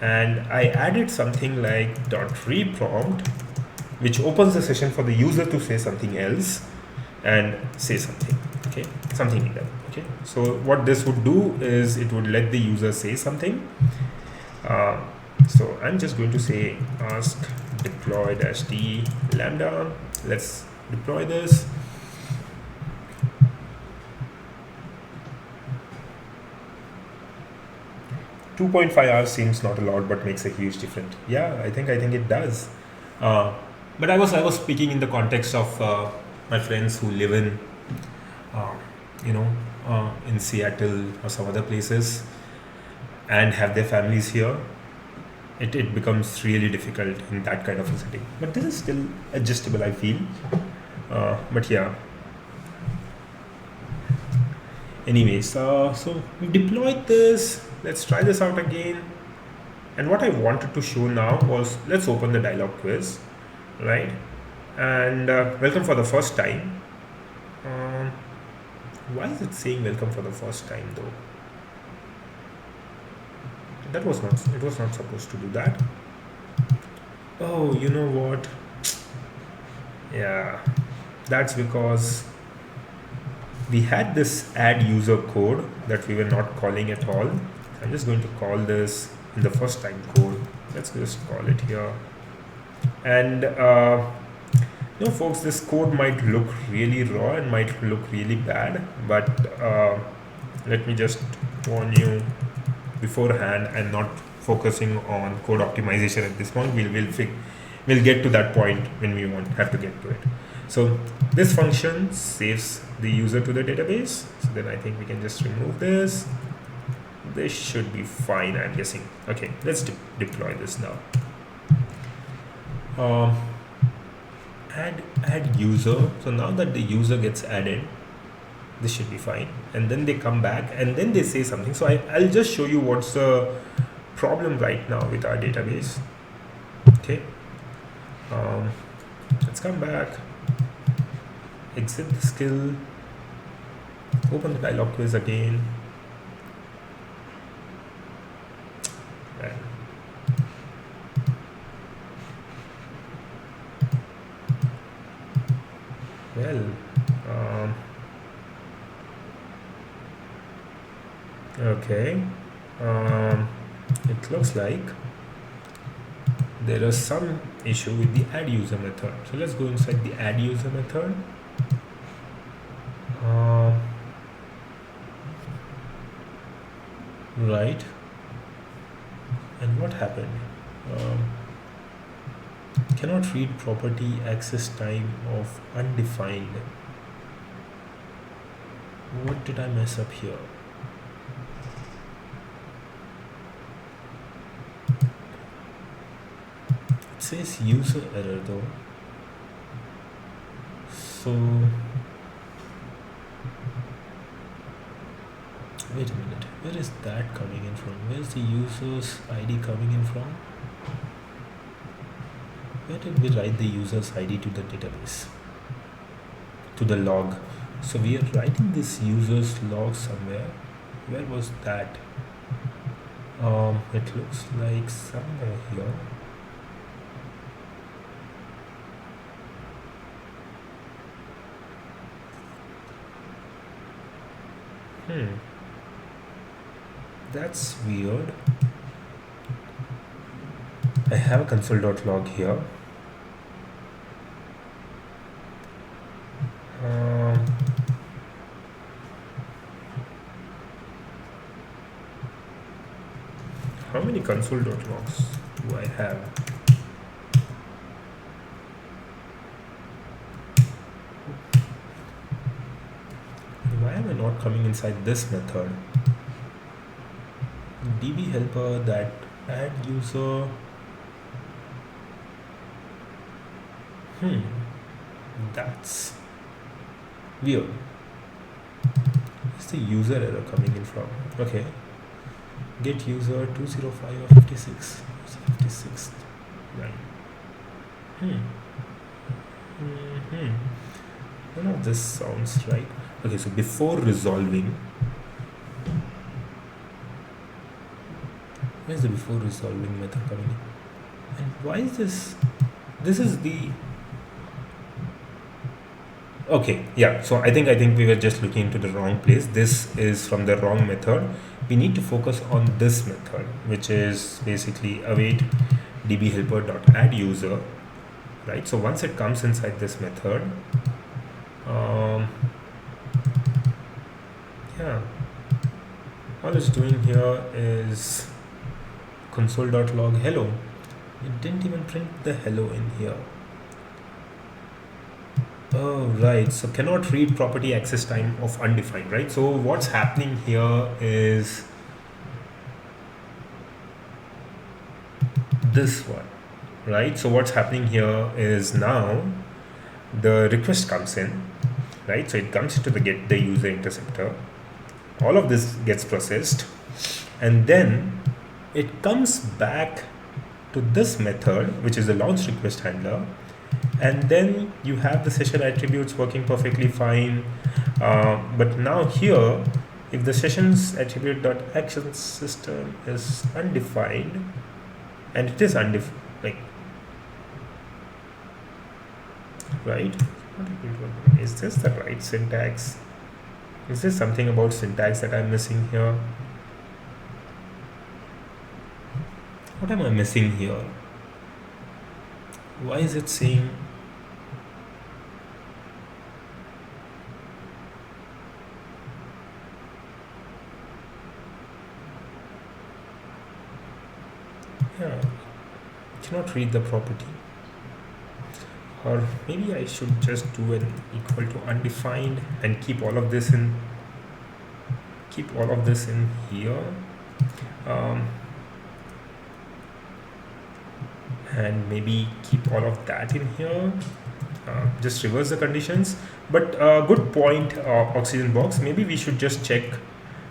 and I added something like .reprompt, which opens the session for the user to say something else and say something, okay, something like that. Okay, so what this would do is it would let the user say something. So I'm just going to say ask deploy -d lambda. Let's deploy this. .5 hours seems not a lot, but makes a huge difference. Yeah, I think it does. But I was speaking in the context of my friends who live in, in Seattle or some other places and have their families here. It becomes really difficult in that kind of a setting. But this is still adjustable, I feel. But yeah. Anyways, so we deployed this. Let's try this out again. And what I wanted to show now was, let's open the dialog quiz, right? And welcome for the first time. Why is it saying welcome for the first time though? It was not supposed to do that. Oh, you know what? Yeah, that's because we had this add user code that we were not calling at all. I'm just going to call this in the first time code. Let's just call it here. And folks, this code might look really raw and might look really bad, but let me just warn you beforehand. I'm not focusing on code optimization at this point. We'll get to that point when we have to get to it. So this function saves the user to the database. So then I think we can just remove this. This should be fine, I'm guessing. Okay, let's deploy this now. Add user. So now that the user gets added, this should be fine. And then they come back and then they say something. So I'll just show you what's the problem right now with our database. Okay. Let's come back. Exit the skill. Open the dialog quiz again. Well, okay. It looks like there is some issue with the add user method. So let's go inside the add user method. Right. And what happened? Cannot read property access time of undefined. What did I mess up here? It says user error though. So wait a minute, where is that coming in from? Where's the user's ID coming in from? Where did we write the user's ID to the database? To the log. So we are writing this user's log somewhere. Where was that? It looks like somewhere here. That's weird. I have a console.log here. How many console.logs do I have? Why am I not coming inside this method? DB helper that add user. That's weird. Where's the user error coming in from? Okay. Get user 205 or 56. 56. Right. None of this sounds right. Okay, so before resolving, where's the before resolving method coming in? And why is this? This is the. Okay, yeah. So I think we were just looking into the wrong place. This is from the wrong method. We need to focus on this method, which is basically await dbhelper.add user, right? So once it comes inside this method, yeah, all it's doing here is console.log hello. It didn't even print the hello in here. Oh, right. So cannot read property access time of undefined, right? So what's happening here is this one, right? So what's happening here is now the request comes in, right? So it comes into the get the user interceptor. All of this gets processed, and then it comes back to this method, which is the launch request handler. And then you have the session attributes working perfectly fine. But now here, if the sessions attribute.action system is undefined, and it is undefined, like, right? Is this the right syntax? Is there something about syntax that I'm missing here? What am I missing here? Why is it saying cannot read the property? Or maybe I should just do an equal to undefined and keep all of this in here, and maybe keep all of that in here. Just reverse the conditions. But good point, Oxygen Box. Maybe we should just check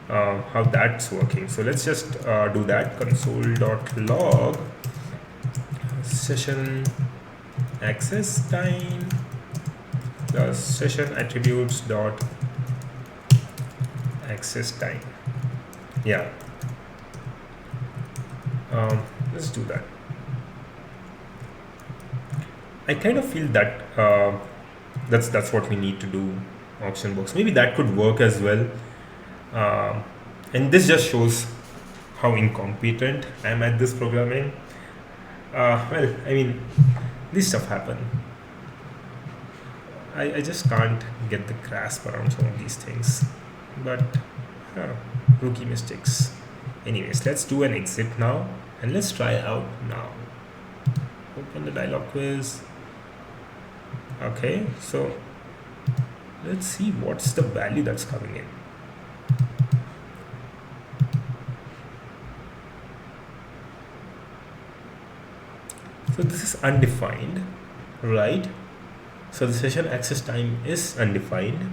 how that's working. So let's just do that. Console.log session access time plus session attributes dot access time. Yeah. Let's do that. I kind of feel that that's what we need to do. Option box. Maybe that could work as well. And this just shows how incompetent I am at this programming. Well, I mean, this stuff happen. I just can't get the grasp around some of these things. But rookie mistakes. Anyways, let's do an exit now and let's try out now. Open the dialog quiz. Okay, so let's see what's the value that's coming in. So this is undefined, right? So the session access time is undefined.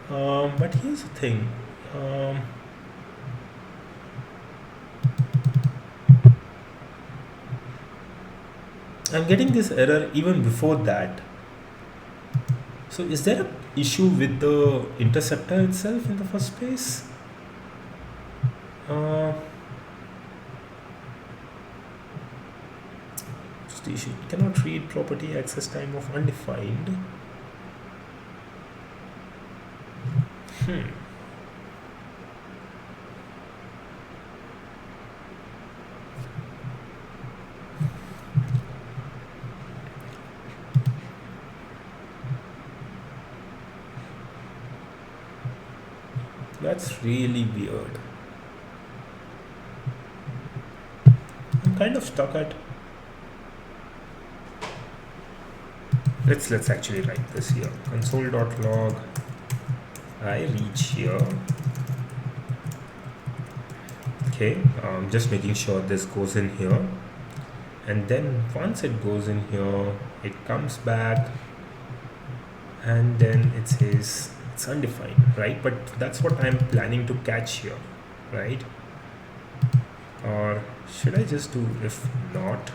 But here's the thing. I'm getting this error even before that. So is there an issue with the interceptor itself in the first place? The issue cannot read property access time of undefined. That's really weird. I'm kind of stuck at. Let's actually write this here. Console.log. I reach here. Okay, just making sure this goes in here, and then once it goes in here, it comes back, and then it says it's undefined, right? But that's what I'm planning to catch here, right? Or should I just do if not?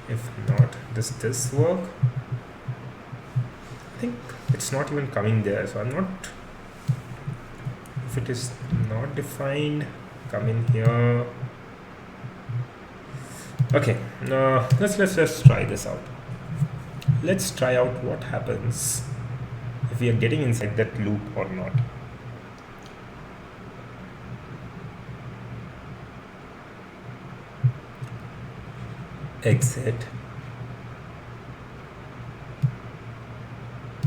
If not, does this work? I think it's not even coming there, so I'm not. If it is not defined, come in here. Okay, let's try this out. Let's try out what happens if we are getting inside that loop or not. Exit.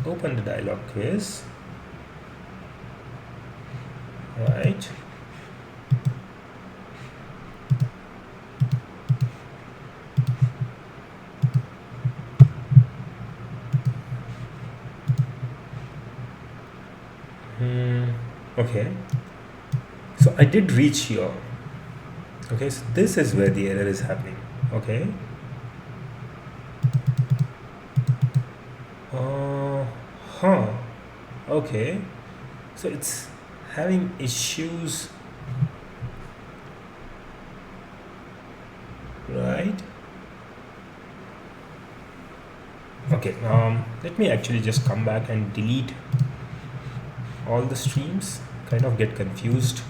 Open the dialog quiz. Right. Okay. So I did reach here. Okay, so this is where the error is happening. Okay. Okay. So it's having issues, right? Okay. Let me actually just come back and delete all the streams. Kind of get confused,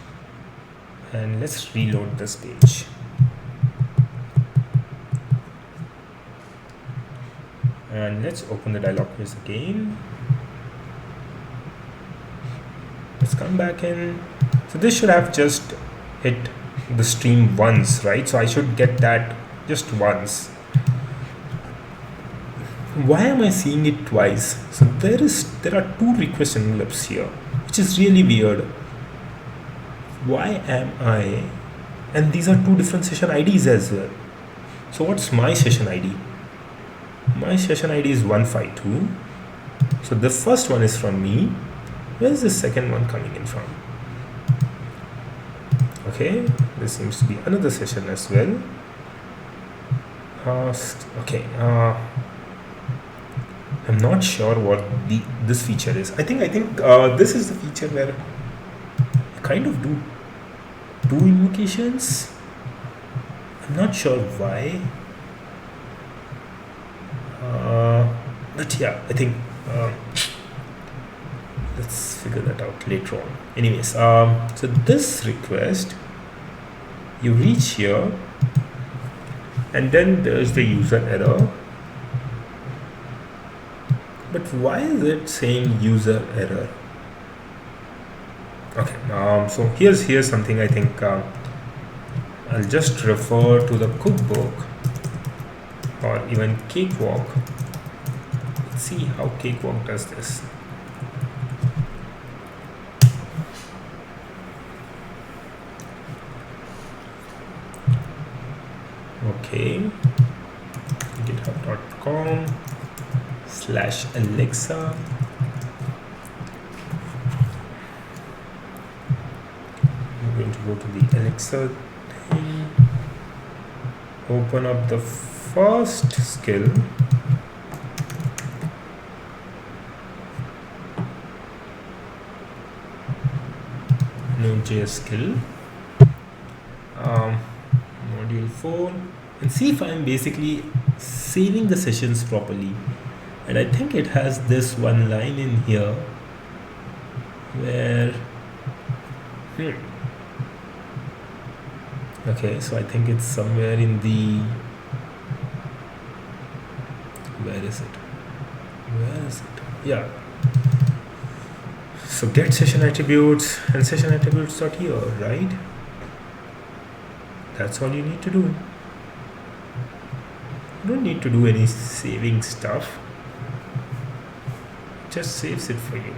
and let's reload this page. And let's open the dialog quiz again. Let's come back in. So this should have just hit the stream once, right? So I should get that just once. Why am I seeing it twice? So there are two request envelopes here, which is really weird. Why am I? And these are two different session IDs as well. So what's my session ID? My session ID is 152. So the first one is from me. Where's the second one coming in from? Okay, this seems to be another session as well. Okay, I'm not sure what this feature is. I think this is the feature where I kind of do two invocations. I'm not sure why. But yeah, I think let's figure that out later on. Anyways, so this request, you reach here, and then there's the user error. But why is it saying user error? Okay, so here's something I think I'll just refer to the cookbook or even Cakewalk. Let's see how Cakewalk does this. Okay, github.com/Alexa. I'm going to go to the Alexa thing, open up the first skill, Node.js skill, module 4, and see if I'm basically saving the sessions properly. And I think it has this one line in here where okay, so I think it's somewhere in the, where is it? Yeah, so get session attributes and session attributes.here, right? That's all you need to do. You don't need to do any saving stuff. It just saves it for you.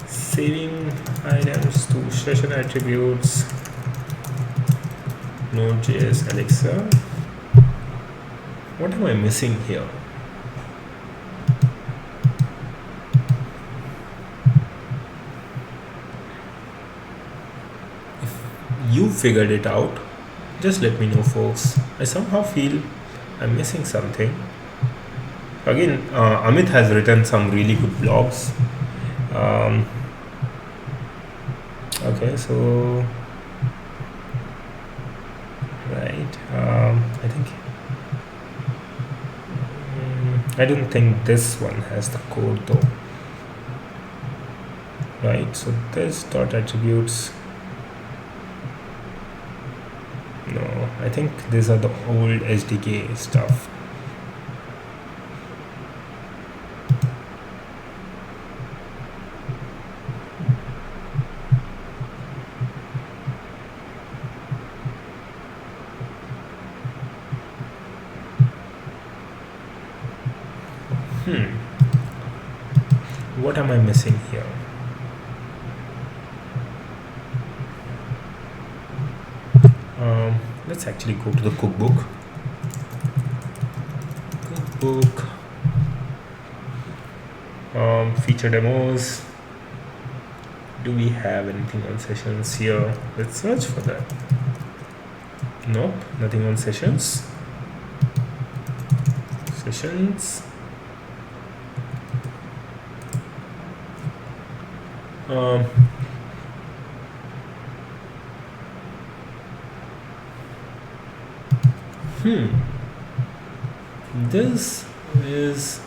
Saving items to session attributes, Node.js Alexa. What am I missing here? If you figured it out, just let me know, folks. I somehow feel I'm missing something. Again, Amit has written some really good blogs. Okay, so right, I think I don't think this one has the code though. Right, so this dot attributes. No, I think these are the old SDK stuff. What am I missing here? Let's actually go to the cookbook. Feature demos. Do we have anything on sessions here? Let's search for that. Nope, nothing on sessions. This is,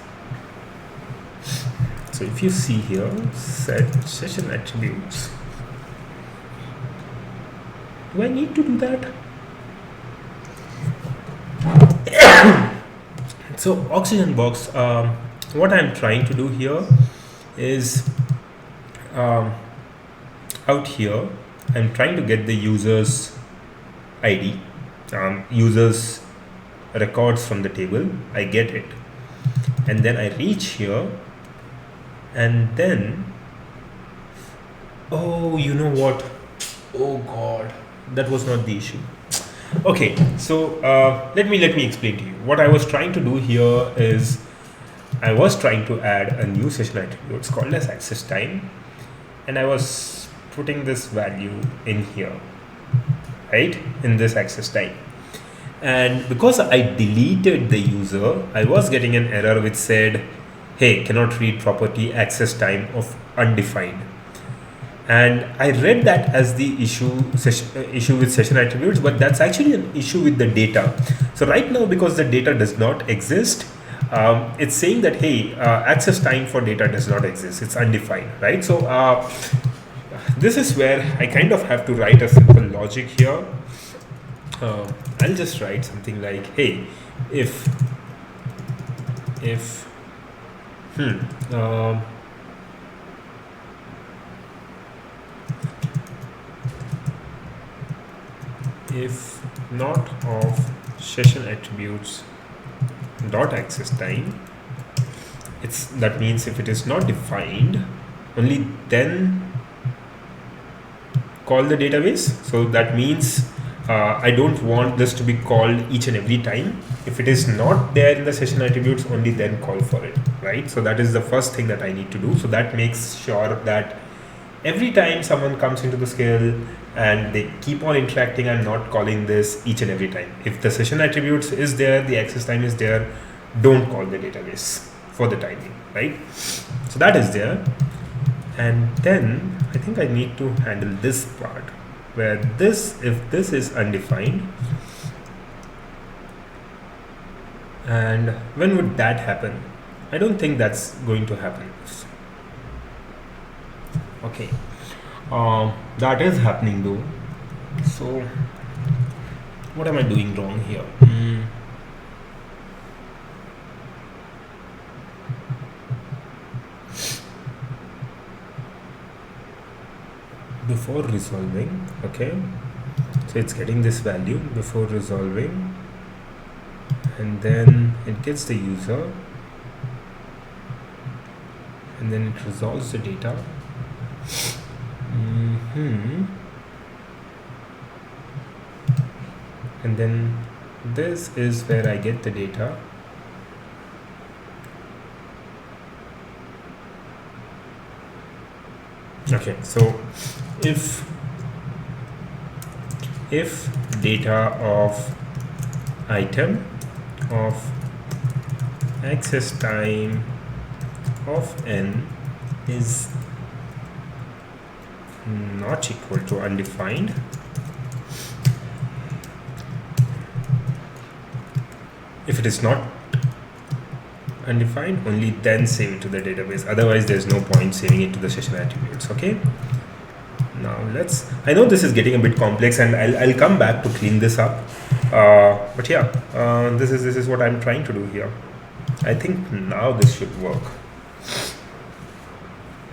so if you see here, set session attributes. Do I need to do that? So Oxygen Box, what I'm trying to do here is out here, I'm trying to get the user's ID, user's records from the table. I get it, and then I reach here, and then, oh, you know what? Oh God, that was not the issue. Okay, so let me explain to you. What I was trying to do here is I was trying to add a new session attribute. It's called as access time, and I was putting this value in here, right, in this access time. And because I deleted the user, I was getting an error which said, hey, cannot read property access time of undefined. And I read that as the issue with session attributes, but that's actually an issue with the data. So right now, because the data does not exist, it's saying that, hey, access time for data does not exist. It's undefined, right? So this is where I kind of have to write a simple logic here. I'll just write something like, hey, if not of session attributes dot access time, that means if it is not defined, only then call the database. So that means I don't want this to be called each and every time. If it is not there in the session attributes, only then call for it, right? So that is the first thing that I need to do. So that makes sure that every time someone comes into the skill and they keep on interacting, I'm not calling this each and every time. If the session attributes is there, the access time is there, don't call the database for the time being, right? So that is there. And then I think I need to handle this part where this, if this is undefined, and when would that happen? I don't think that's going to happen. Okay, that is happening though. So what am I doing wrong here? Before resolving, okay, so it's getting this value before resolving, and then it gets the user, and then it resolves the data. And then this is where I get the data. Okay, so if data of item of access time of n is not equal to undefined, if it is not undefined, only then save it to the database. Otherwise there's no point saving it to the session attributes. Okay, now I know this is getting a bit complex, and I'll come back to clean this up, but yeah, this is what I'm trying to do here. I think now this should work.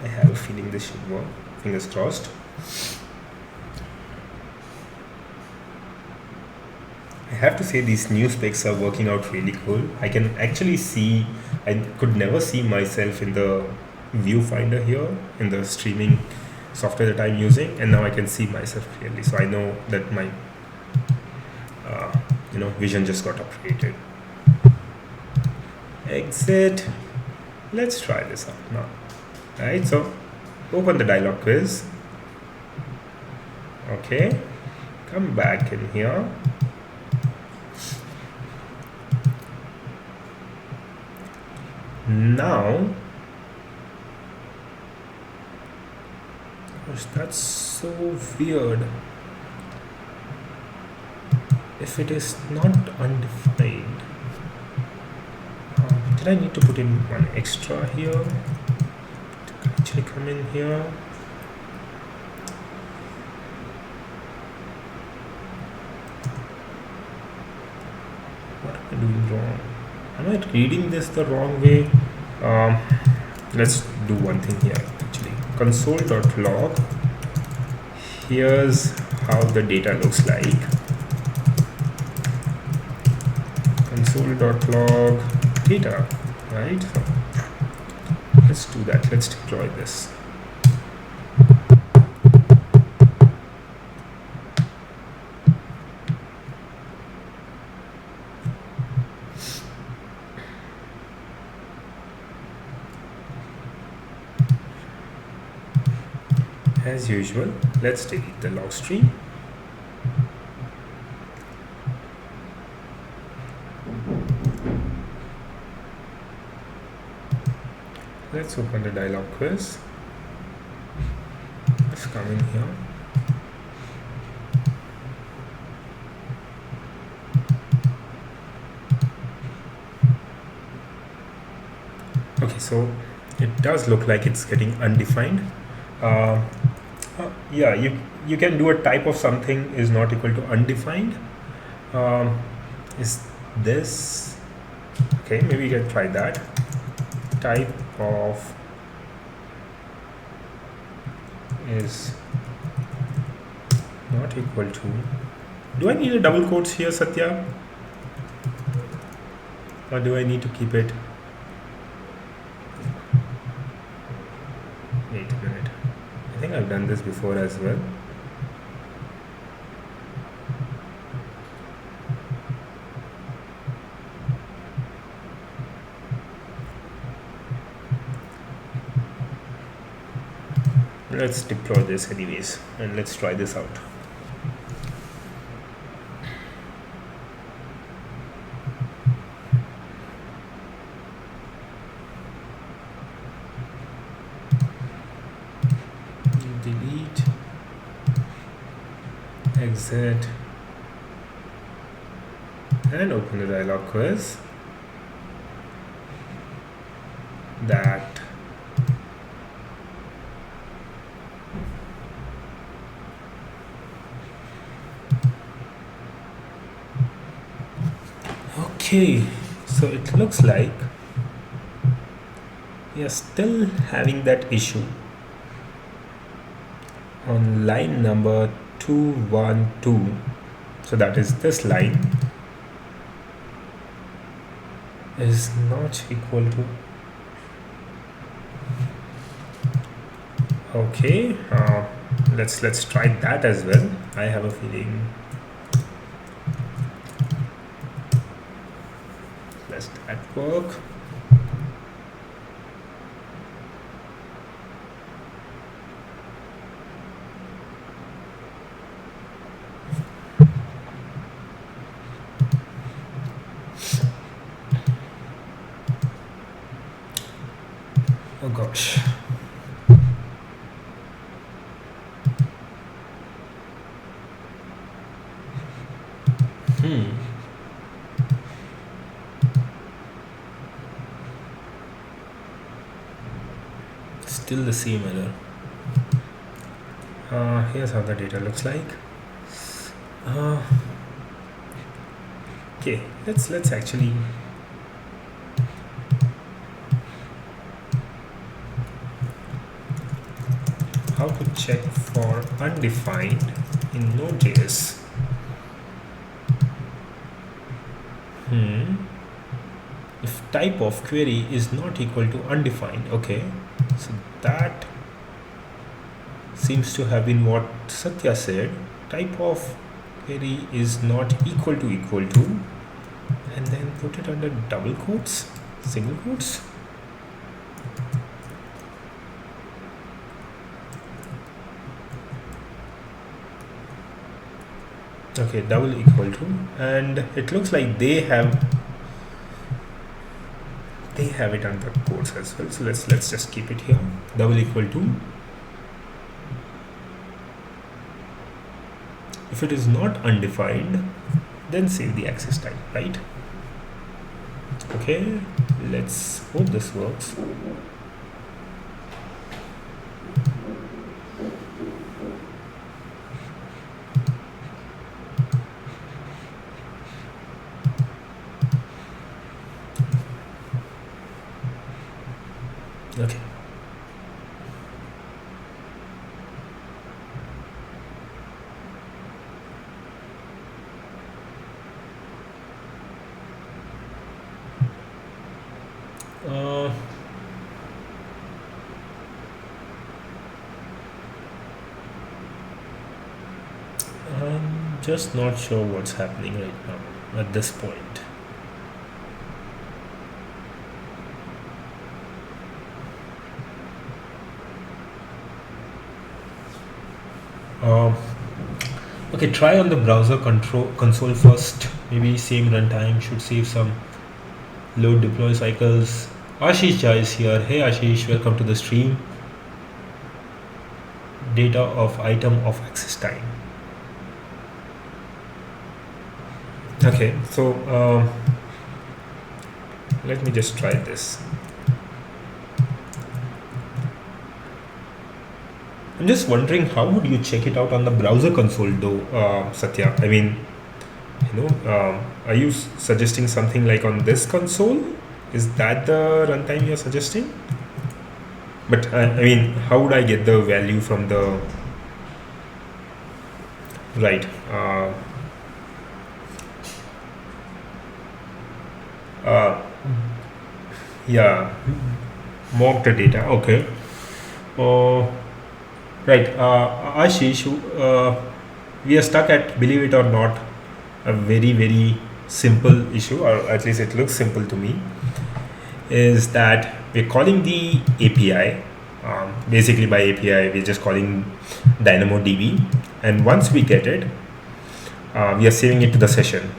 I have a feeling this should work, fingers crossed. I have to say these new specs are working out really cool. I can actually see, I could never see myself in the viewfinder here in the streaming software that I'm using, and now I can see myself clearly. So I know that my vision just got upgraded. Exit. Let's try this out now. Right, so open the dialog quiz. Okay, come back in here. Now, gosh, that's so weird. If it is not undefined, did I need to put in one extra here? Did I actually come in here? What am I doing wrong? Am I reading this the wrong way? Let's do one thing here actually. Console.log. Here's how the data looks like. Console.log data, right? So let's do that. Let's deploy this. As usual, let's delete the log stream. Let's open the dialog quiz. Let's come in here. Okay, so it does look like it's getting undefined. Yeah, you can do a type of something is not equal to undefined. Is this okay? Maybe you can try that. Type of is not equal to. Do I need a double quotes here, Satya? Or do I need to keep it? Wait. think I've done this before as well. Let's deploy this anyways, and let's try this out. Delete, exit, and open the dialog quiz. That okay, so it looks like we are still having that issue on line number 212. So that is this line is not equal to. Okay, let's try that as well. I have a feeling. Does that work? Oh gosh. Still the same error. Here's how the data looks like. Okay, let's actually how to check for undefined in Node.js. If type of query is not equal to undefined, okay, so that seems to have been what Satya said. Type of query is not equal to, and then put it under double quotes, single quotes. Okay, double equal to, and it looks like they have it under quotes as well. So let's just keep it here, double equal to. If it is not undefined, then save the access type, right? Okay, let's hope this works. Okay. I'm just not sure what's happening right now at this point. Okay, try on the browser console first. Maybe same runtime should save some load deploy cycles. Ashish Jha is here. Hey Ashish, welcome to the stream. Data of item of access time. Okay, so let me just try this. I'm just wondering, how would you check it out on the browser console though, Satya? I mean, are you suggesting something like on this console? Is that the runtime you're suggesting? But I mean, how would I get the value from the right? Yeah, mock the data. Okay. Right, Ashish, we are stuck at, believe it or not, a very, very simple issue, or at least it looks simple to me, is that we're calling the API. Basically, by API, we're just calling DynamoDB. And once we get it, we are saving it to the session.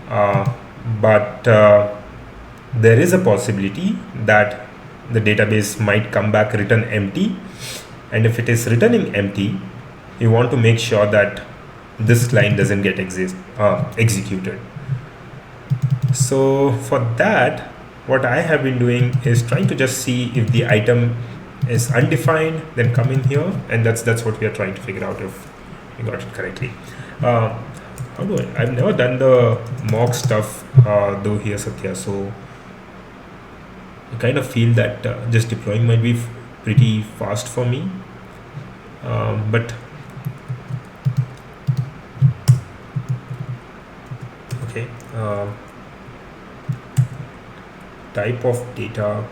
But there is a possibility that the database might come back written empty. And if it is returning empty, you want to make sure that this line doesn't get executed. So for that, what I have been doing is trying to just see if the item is undefined, then come in here, and that's what we are trying to figure out if we got it correctly. How do I've never done the mock stuff though here, Satya, so I kind of feel that just deploying might be pretty fast for me. But okay, type of data.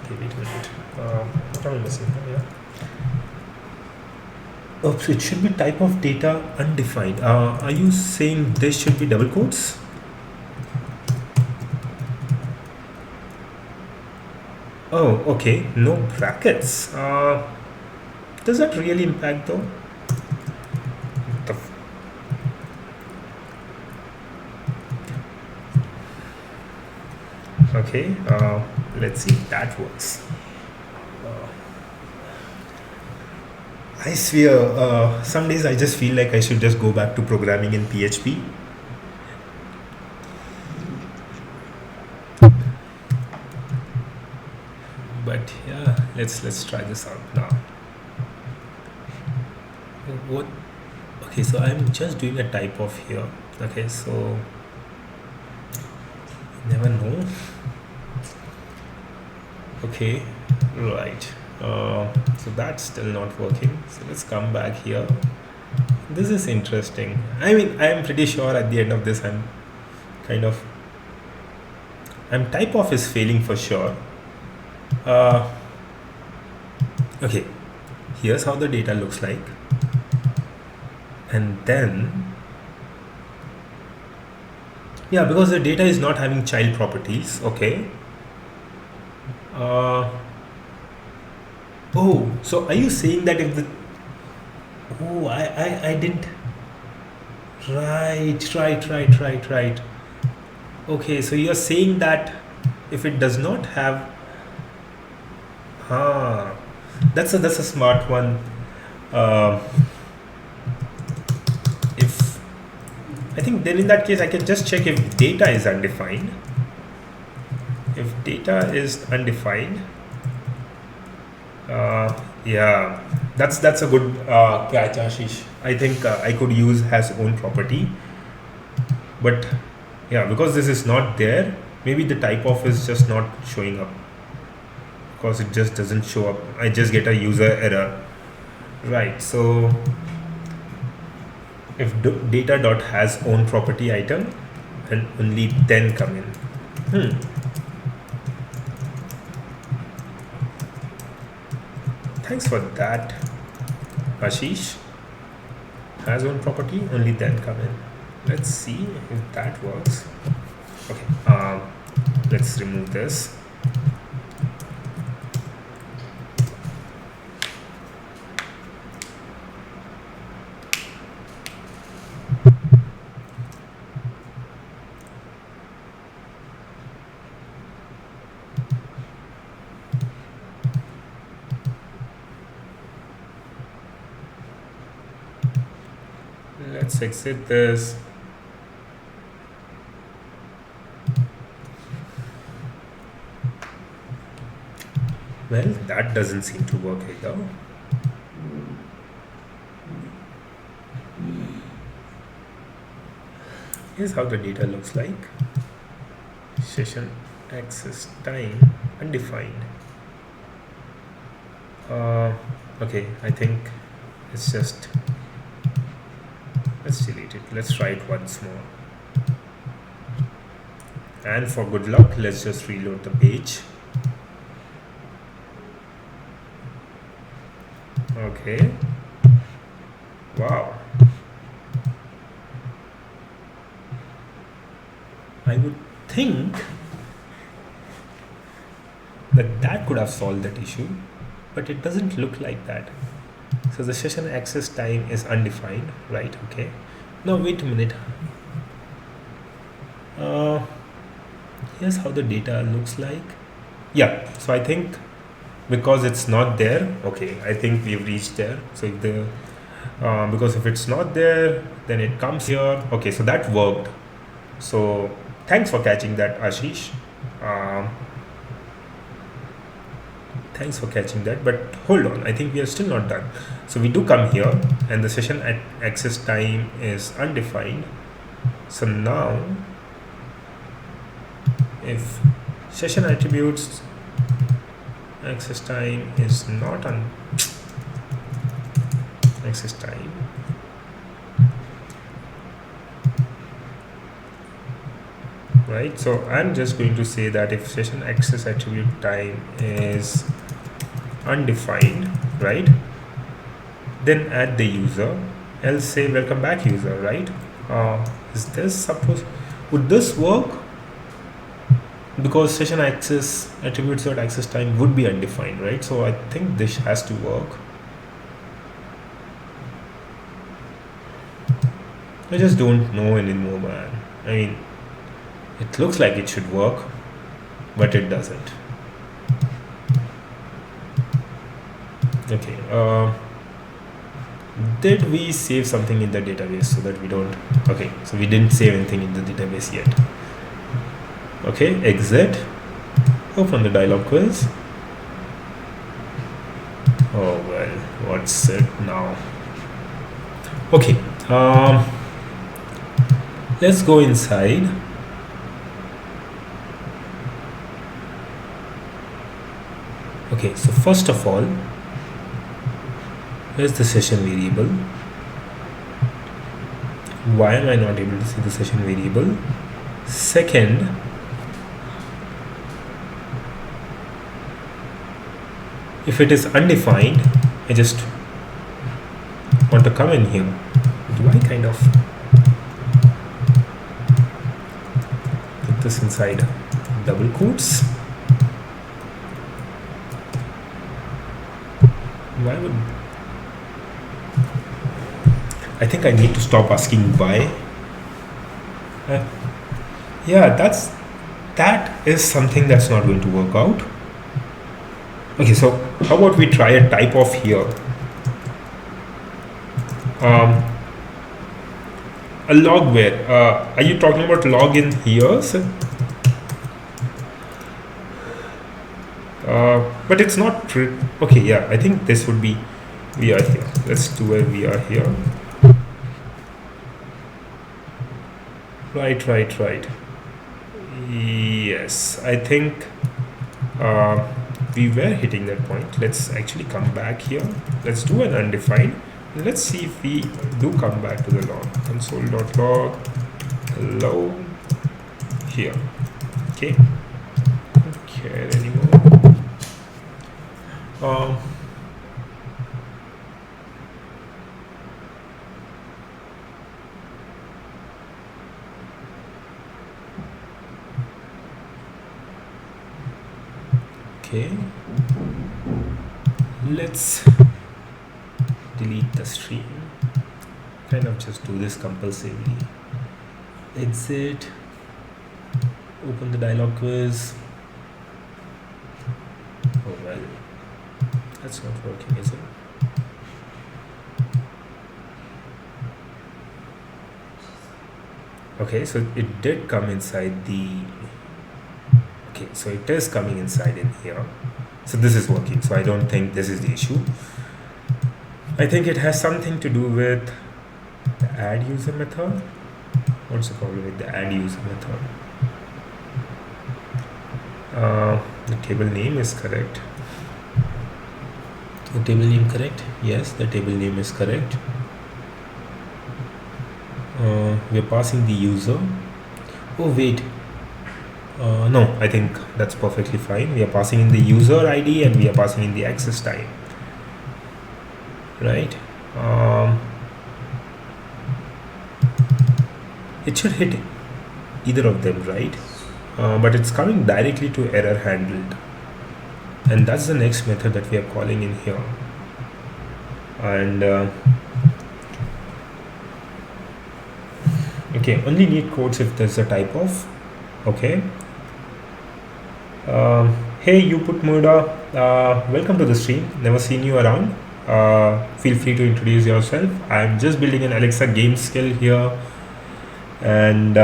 Okay, wait a minute. What am I missing here? Oh, so it should be type of data undefined. Are you saying this should be double quotes? Oh, okay. No brackets. Does that really impact though? The okay. Let's see if that works. I swear, some days I just feel like I should just go back to programming in PHP. But yeah, let's try this out now. What? Okay, so I'm just doing a type of here. Okay, so never know. Okay, right. So that's still not working. So let's come back here. This is interesting. I mean, I am pretty sure at the end of this, I'm type of is failing for sure. Okay, here's how the data looks like, and then yeah, because the data is not having child properties. Okay. Oh, so are you saying that if the oh I didn't right. Okay, so you're saying that if it does not have that's a smart one. If I think then in that case I can just check if data is undefined. If data is undefined, yeah, that's a good catch, Ashish. I think I could use has own property, but yeah, because this is not there, maybe the type of is just not showing up because it just doesn't show up. I just get a user error, right? So if data dot has own property item, and only then come in. Thanks for that, Ashish. Has own property, only then come in. Let's see if that works. Okay, let's remove this. Let's exit this. Well, that doesn't seem to work either. Here's how the data looks like. Session access time undefined. Okay, I think it's just, let's delete it. Let's try it once more. And for good luck, let's just reload the page. Okay. Wow. I would think that could have solved that issue, but it doesn't look like that. So the session access time is undefined, right? Okay. Now wait a minute. Uh, Here's how the data looks like. Yeah. So I think because it's not there, okay, I think we've reached there. So if the because if it's not there, then it comes here. Okay, so that worked. So thanks for catching that, Ashish. Um, Thanks for catching that. But hold on, I think we are still not done. So we do come here, and the session at access time is undefined. So now, if session attributes access time is not on access time, right? So I'm just going to say that if session access attribute time is undefined, right, then add the user, else say welcome back user, right? Is this supposed, would this work? Because session access attributes dot access time would be undefined, right? So I think this has to work. I just don't know anymore, man. I mean, it looks like it should work, but it doesn't. Okay. Did we save something in the database so that we don't? Okay, so we didn't save anything in the database yet. Okay, exit. Open the dialog quiz. Oh well, what's it now? Okay. Let's go inside. Okay, so first of all, where's the session variable? Why am I not able to see the session variable? Second, if it is undefined, I just want to come in here. Do I kind of put this inside double quotes? Why would I think I need to stop asking why? Yeah, that is something that's not going to work out. Okay, so how about we try a type of here? A log where? Are you talking about log in here, sir? But it's not true. Okay, yeah, I think this would be we are here. Let's do a we are here. Right. Yes, I think we were hitting that point. Let's actually come back here. Let's do an undefined. Let's see if we do come back to the log. Console.log hello here. Okay. Don't care anymore. Okay, let's delete the stream. Kind of just do this compulsively. Exit, open the dialog quiz. Oh well, that's not working, is it? Okay, so it did come inside the okay, so it is coming inside in here. So this is working. So I don't think this is the issue. I think it has something to do with the add user method. What's the problem with the add user method? The table name is correct. The table name correct? Yes, the table name is correct. We are passing the user. Oh wait. No, I think that's perfectly fine. We are passing in the user ID and we are passing in the access time. right? Um, it should hit either of them, right? But it's coming directly to error handled, and that's the next method that we are calling in here. And okay, only need quotes if there's a type of. Okay. Hey, you put Muda. Welcome to the stream. Never seen you around. Feel free to introduce yourself. I'm just building an Alexa game skill here, and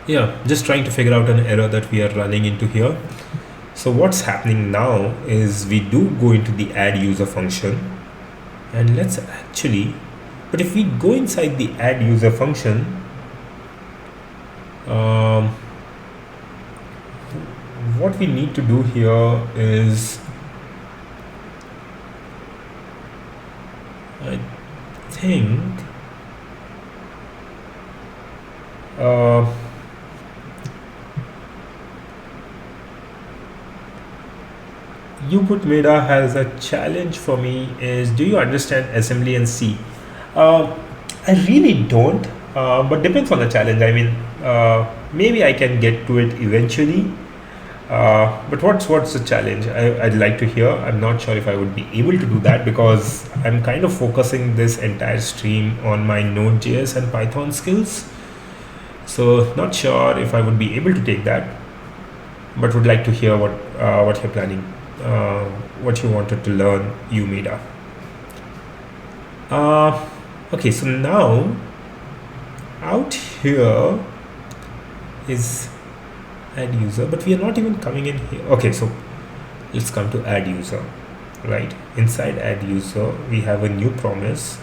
yeah, just trying to figure out an error that we are running into here. So what's happening now is we do go into the add user function, and let's actually, but if we go inside the add user function, what we need to do here is, I think, Uput Meda has a challenge for me is, do you understand assembly and C? I really don't, but depends on the challenge. I mean, maybe I can get to it eventually. But what's the challenge? I'd like to hear. I'm not sure if I would be able to do that because I'm kind of focusing this entire stream on my Node.js and Python skills. So not sure if I would be able to take that, but would like to hear what you're planning, what you wanted to learn, Umeda. Okay, so now out here is add user, but we are not even coming in here. Okay, so let's come to add user, right? Inside add user, we have a new promise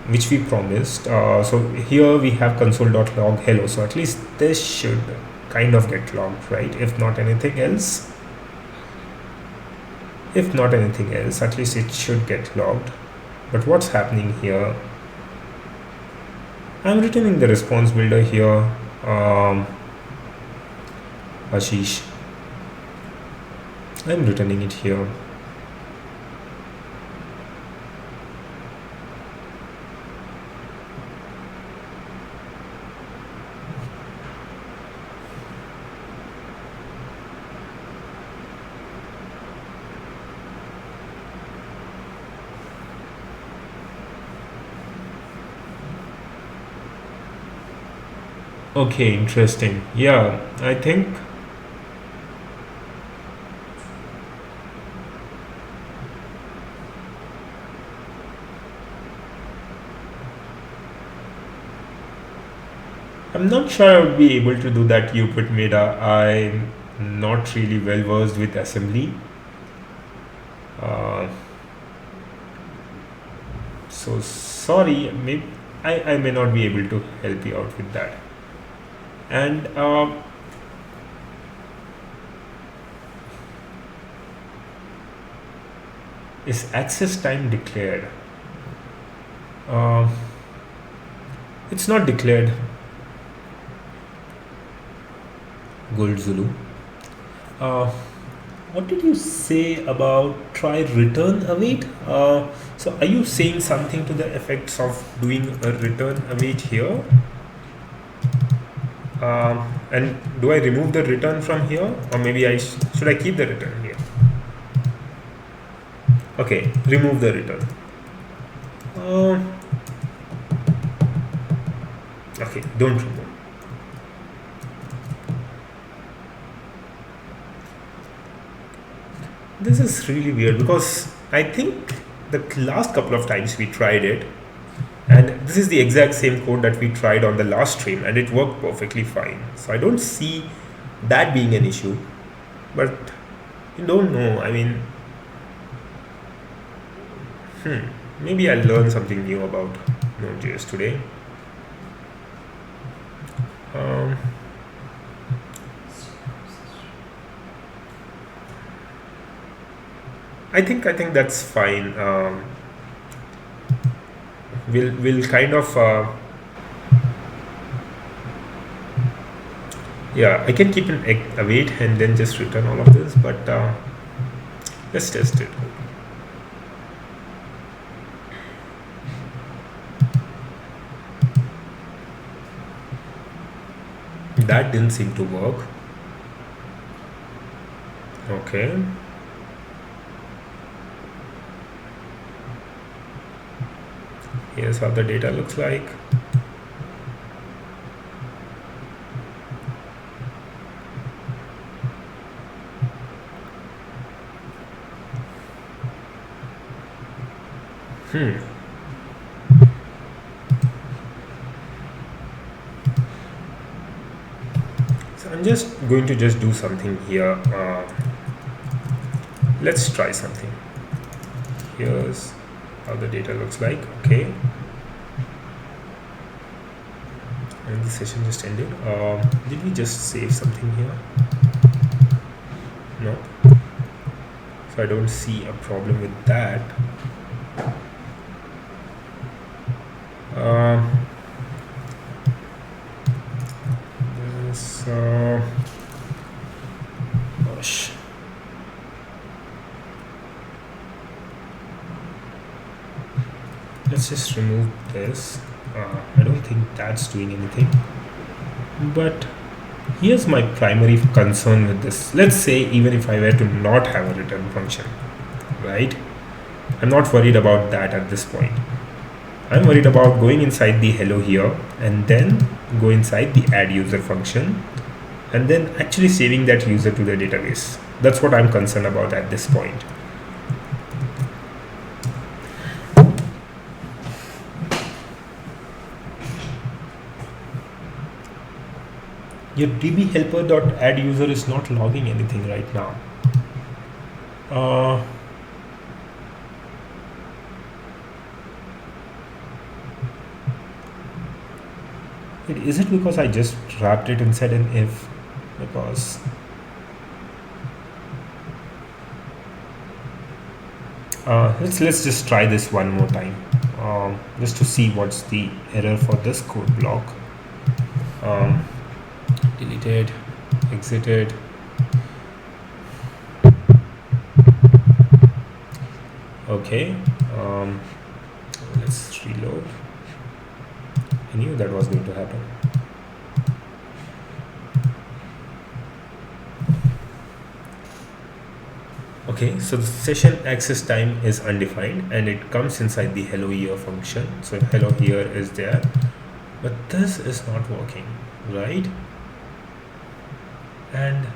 which we promised. So here we have console.log hello. So at least this should kind of get logged, right? If not anything else, at least it should get logged. But what's happening here? I'm returning the response builder here. Ashish, I'm returning it here. Okay, interesting. Yeah, I think I'm not sure I would be able to do that Uput Meda. I'm not really well versed with assembly. So sorry, maybe I may not be able to help you out with that. And is access time declared? It's not declared. Gold Zulu. What did you say about try return await? So are you saying something to the effects of doing a return await here? And do I remove the return from here, or maybe should I keep the return here? Okay, remove the return. Okay, don't remove. This is really weird because I think the last couple of times we tried it, and this is the exact same code that we tried on the last stream, and it worked perfectly fine. So I don't see that being an issue, but you don't know. I mean, maybe I'll learn something new about Node.js today. I think that's fine. We'll kind of yeah, I can keep an await and then just return all of this, but Let's test it. That didn't seem to work. Okay. Here's how the data looks like. So I'm just going to just do something here. Let's try something. Here's how the data looks like. Okay. And the session just ended. Did we just save something here? No. So I don't see a problem with that. Gosh. Let's just remove this. I don't think that's doing anything. But here's my primary concern with this. Let's say even if I were to not have a return function, right? I'm not worried about that at this point. I'm worried about going inside the hello here and then go inside the add user function and then actually saving that user to the database. That's what I'm concerned about at this point. Your db helper.add_user is not logging anything right now. Is it because I just wrapped it inside an if? Because let's just try this one more time, just to see what's the error for this code block. Deleted, exited. Okay, let's reload. I knew that was going to happen. Okay, so the session access time is undefined and it comes inside the hello here function. So hello here is there, but this is not working, right? And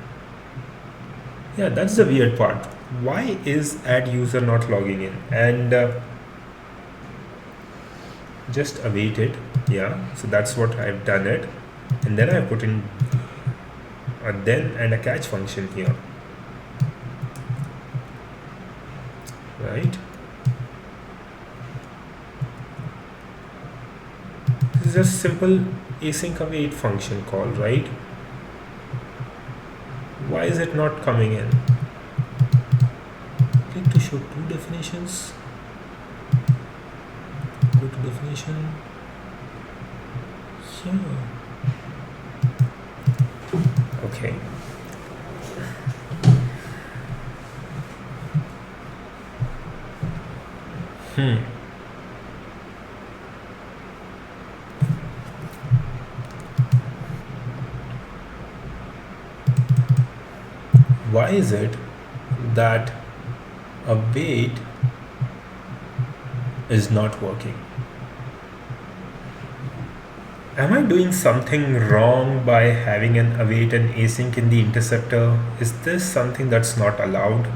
yeah, that's the weird part. Why is add user not logging in? And just await it. Yeah, so that's what I've done it, and then I put in a then and a catch function here, right? This is just simple async await function call, right? Why is it not coming in? Click to show two definitions. Go to definition. Yeah. Okay. Why is it that await is not working? Am I doing something wrong by having an await and async in the interceptor? Is this something that's not allowed?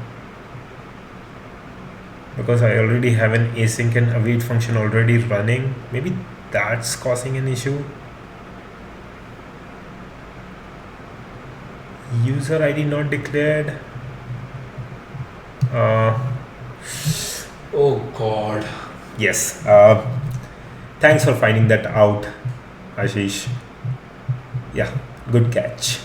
Because I already have an async and await function already running. Maybe that's causing an issue. User ID not declared. Oh God. Yes. Thanks for finding that out, Ashish. Yeah, good catch.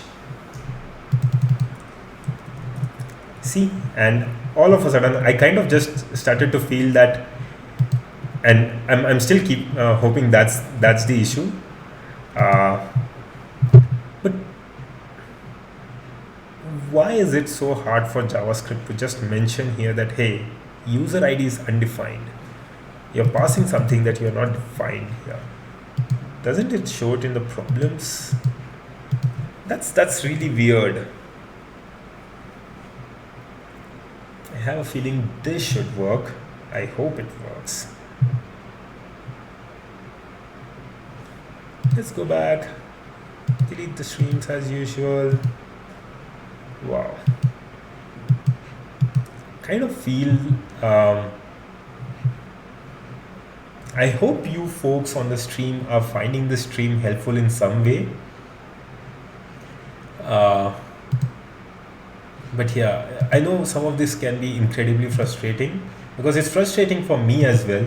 See, and all of a sudden I kind of just started to feel that, and I'm still keep hoping that's the issue. But why is it so hard for JavaScript to just mention here that, hey, user ID is undefined? You're passing something that you're not defined here. Doesn't it show it in the problems? That's really weird. I have a feeling this should work. I hope it works. Let's go back. Delete the streams as usual. Wow. Kind of feel I hope you folks on the stream are finding the stream helpful in some way. But yeah, I know some of this can be incredibly frustrating, because it's frustrating for me as well.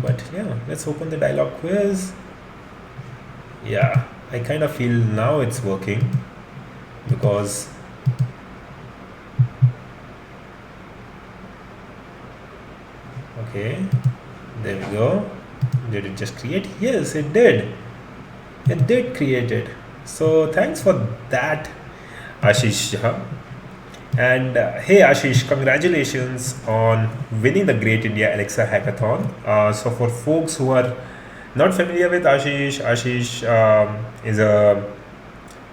But yeah, let's open the dialog quiz. Yeah, I kind of feel now it's working, because okay, there we go. Did it just create? Yes, it did. It did create it. So thanks for that, Ashish. And hey Ashish, congratulations on winning the Great India Alexa Hackathon. So for folks who are not familiar with Ashish, Ashish is a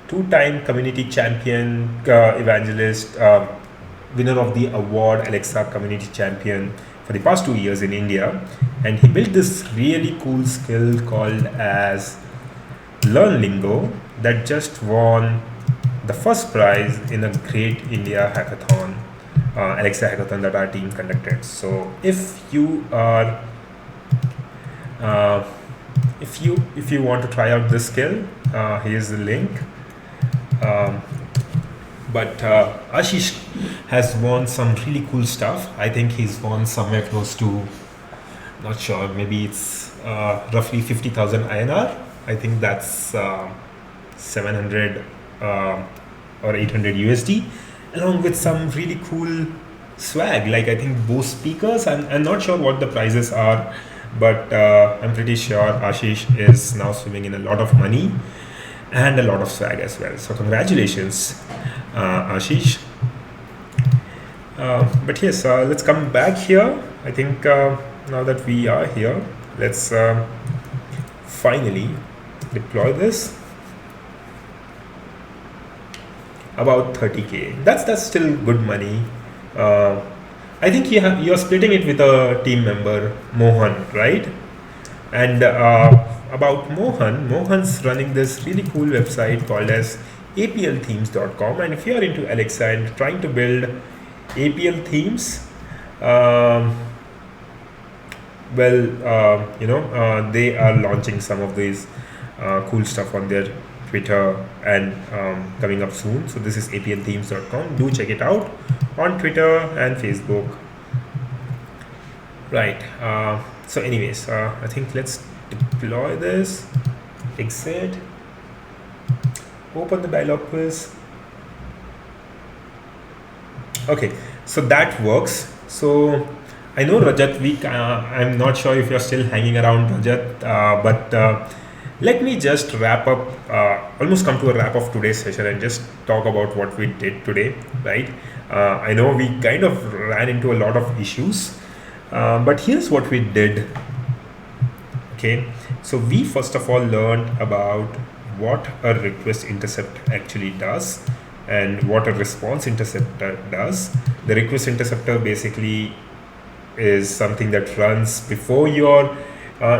two-time community champion, evangelist, winner of the award Alexa Community Champion for the past 2 years in India. And he built this really cool skill called as Learn Lingo that just won the first prize in a Great India Hackathon, Alexa Hackathon that our team conducted. So if you are if you want to try out this skill, here's the link. But Ashish has won some really cool stuff. I think he's won somewhere close to, not sure, maybe it's roughly 50,000 INR. I think that's 700 or 800 USD, along with some really cool swag, like I think Bose speakers. I'm not sure what the prices are, but I'm pretty sure Ashish is now swimming in a lot of money and a lot of swag as well. So congratulations, Ashish. But yes, let's come back here. I think now that we are here, let's finally deploy this. About 30K. That's still good money. I think you're splitting it with a team member, Mohan, right? And about Mohan's running this really cool website called as aplthemes.com. And if you are into Alexa and trying to build APL themes, they are launching some of these cool stuff on their Twitter and coming up soon. So this is aplthemes.com. Do check it out on Twitter and Facebook. Right. So anyways, I think let's deploy this. Exit. Open the dialog quiz. Okay, so that works. So I know Rajat, I'm not sure if you're still hanging around, Rajat, but let me just wrap up, almost come to a wrap of today's session and just talk about what we did today, right? I know we kind of ran into a lot of issues, but here's what we did. Okay, so we first of all learned about what a request intercept actually does and what a response interceptor does. The request interceptor basically is something that runs before your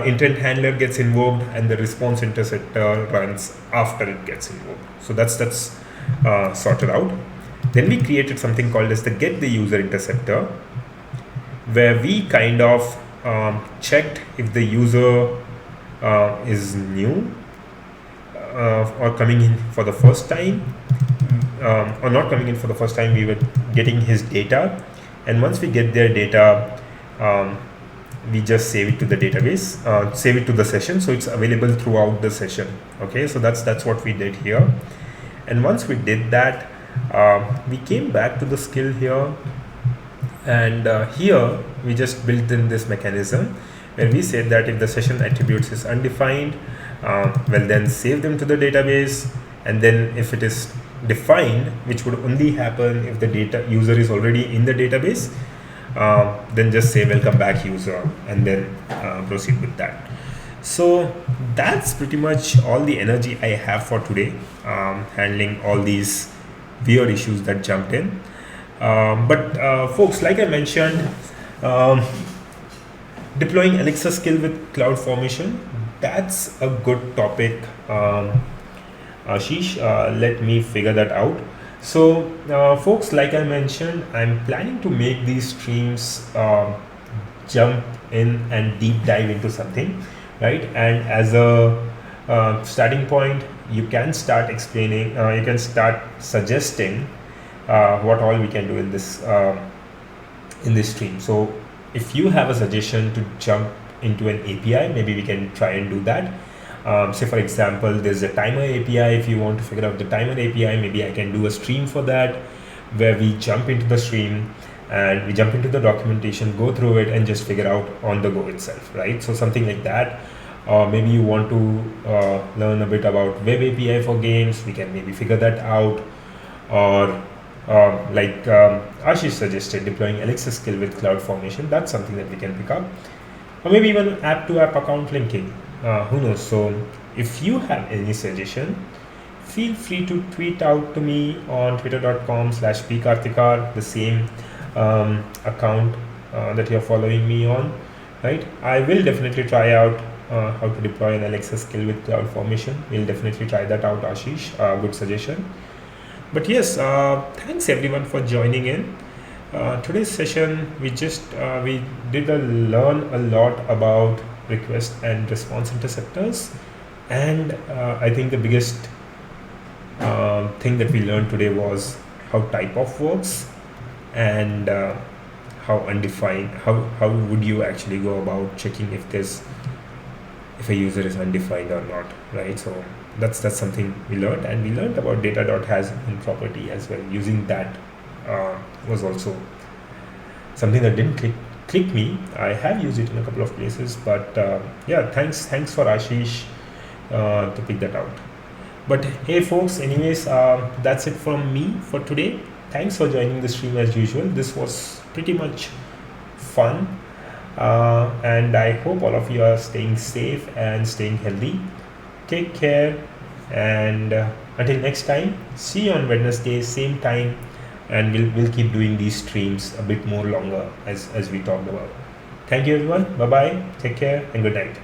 intent handler gets invoked, and the response interceptor runs after it gets invoked. So that's sorted out. Then we created something called as the get the user interceptor, where we kind of checked if the user is new or coming in for the first time, or not coming in for the first time. We were getting his data, and once we get their data, we just save it to the database, save it to the session, so it's available throughout the session. Okay, so that's what we did here. And once we did that, we came back to the skill here, and here we just built in this mechanism where we said that if the session attributes is undefined, well then save them to the database, and then if it is defined, which would only happen if the data user is already in the database, then just say welcome back user, and then proceed with that. So that's pretty much all the energy I have for today, handling all these weird issues that jumped in. But folks, like I mentioned, deploying Alexa skill with cloud formation, that's a good topic. Ashish, let me figure that out. So folks, like I mentioned, I'm planning to make these streams jump in and deep dive into something, right? And as a starting point, you can start explaining, you can start suggesting what all we can do in this stream. So if you have a suggestion to jump into an API, maybe we can try and do that. Say for example, there's a timer API. If you want to figure out the timer API, maybe I can do a stream for that, where we jump into the stream and we jump into the documentation, go through it, and just figure out on the go itself, right? So something like that. Maybe you want to learn a bit about web API for games, we can maybe figure that out. Or like Ashish suggested, deploying Alexa skill with cloud formation, that's something that we can pick up. Or maybe even app to app account linking, who knows. So if you have any suggestion, feel free to tweet out to me on twitter.com/pkarthikar, the same account that you're following me on, right? I will definitely try out how to deploy an Alexa skill with cloud formation. We'll definitely try that out, Ashish. Good suggestion. But yes, thanks everyone for joining in. Today's session, we did learn a lot about request and response interceptors, and I think the biggest thing that we learned today was how type of works, and how undefined, how would you actually go about checking if a user is undefined or not, right? So that's something we learned, and we learned about data.has in property as well. Using that was also something that didn't click me. I have used it in a couple of places, but yeah, thanks for Ashish to pick that out. But hey folks, anyways, that's it from me for today. Thanks for joining the stream as usual. This was pretty much fun, and I hope all of you are staying safe and staying healthy. Take care, and until next time, see you on Wednesday, same time, and we'll keep doing these streams a bit more longer as we talked about. Thank you everyone. Bye bye. Take care and good night.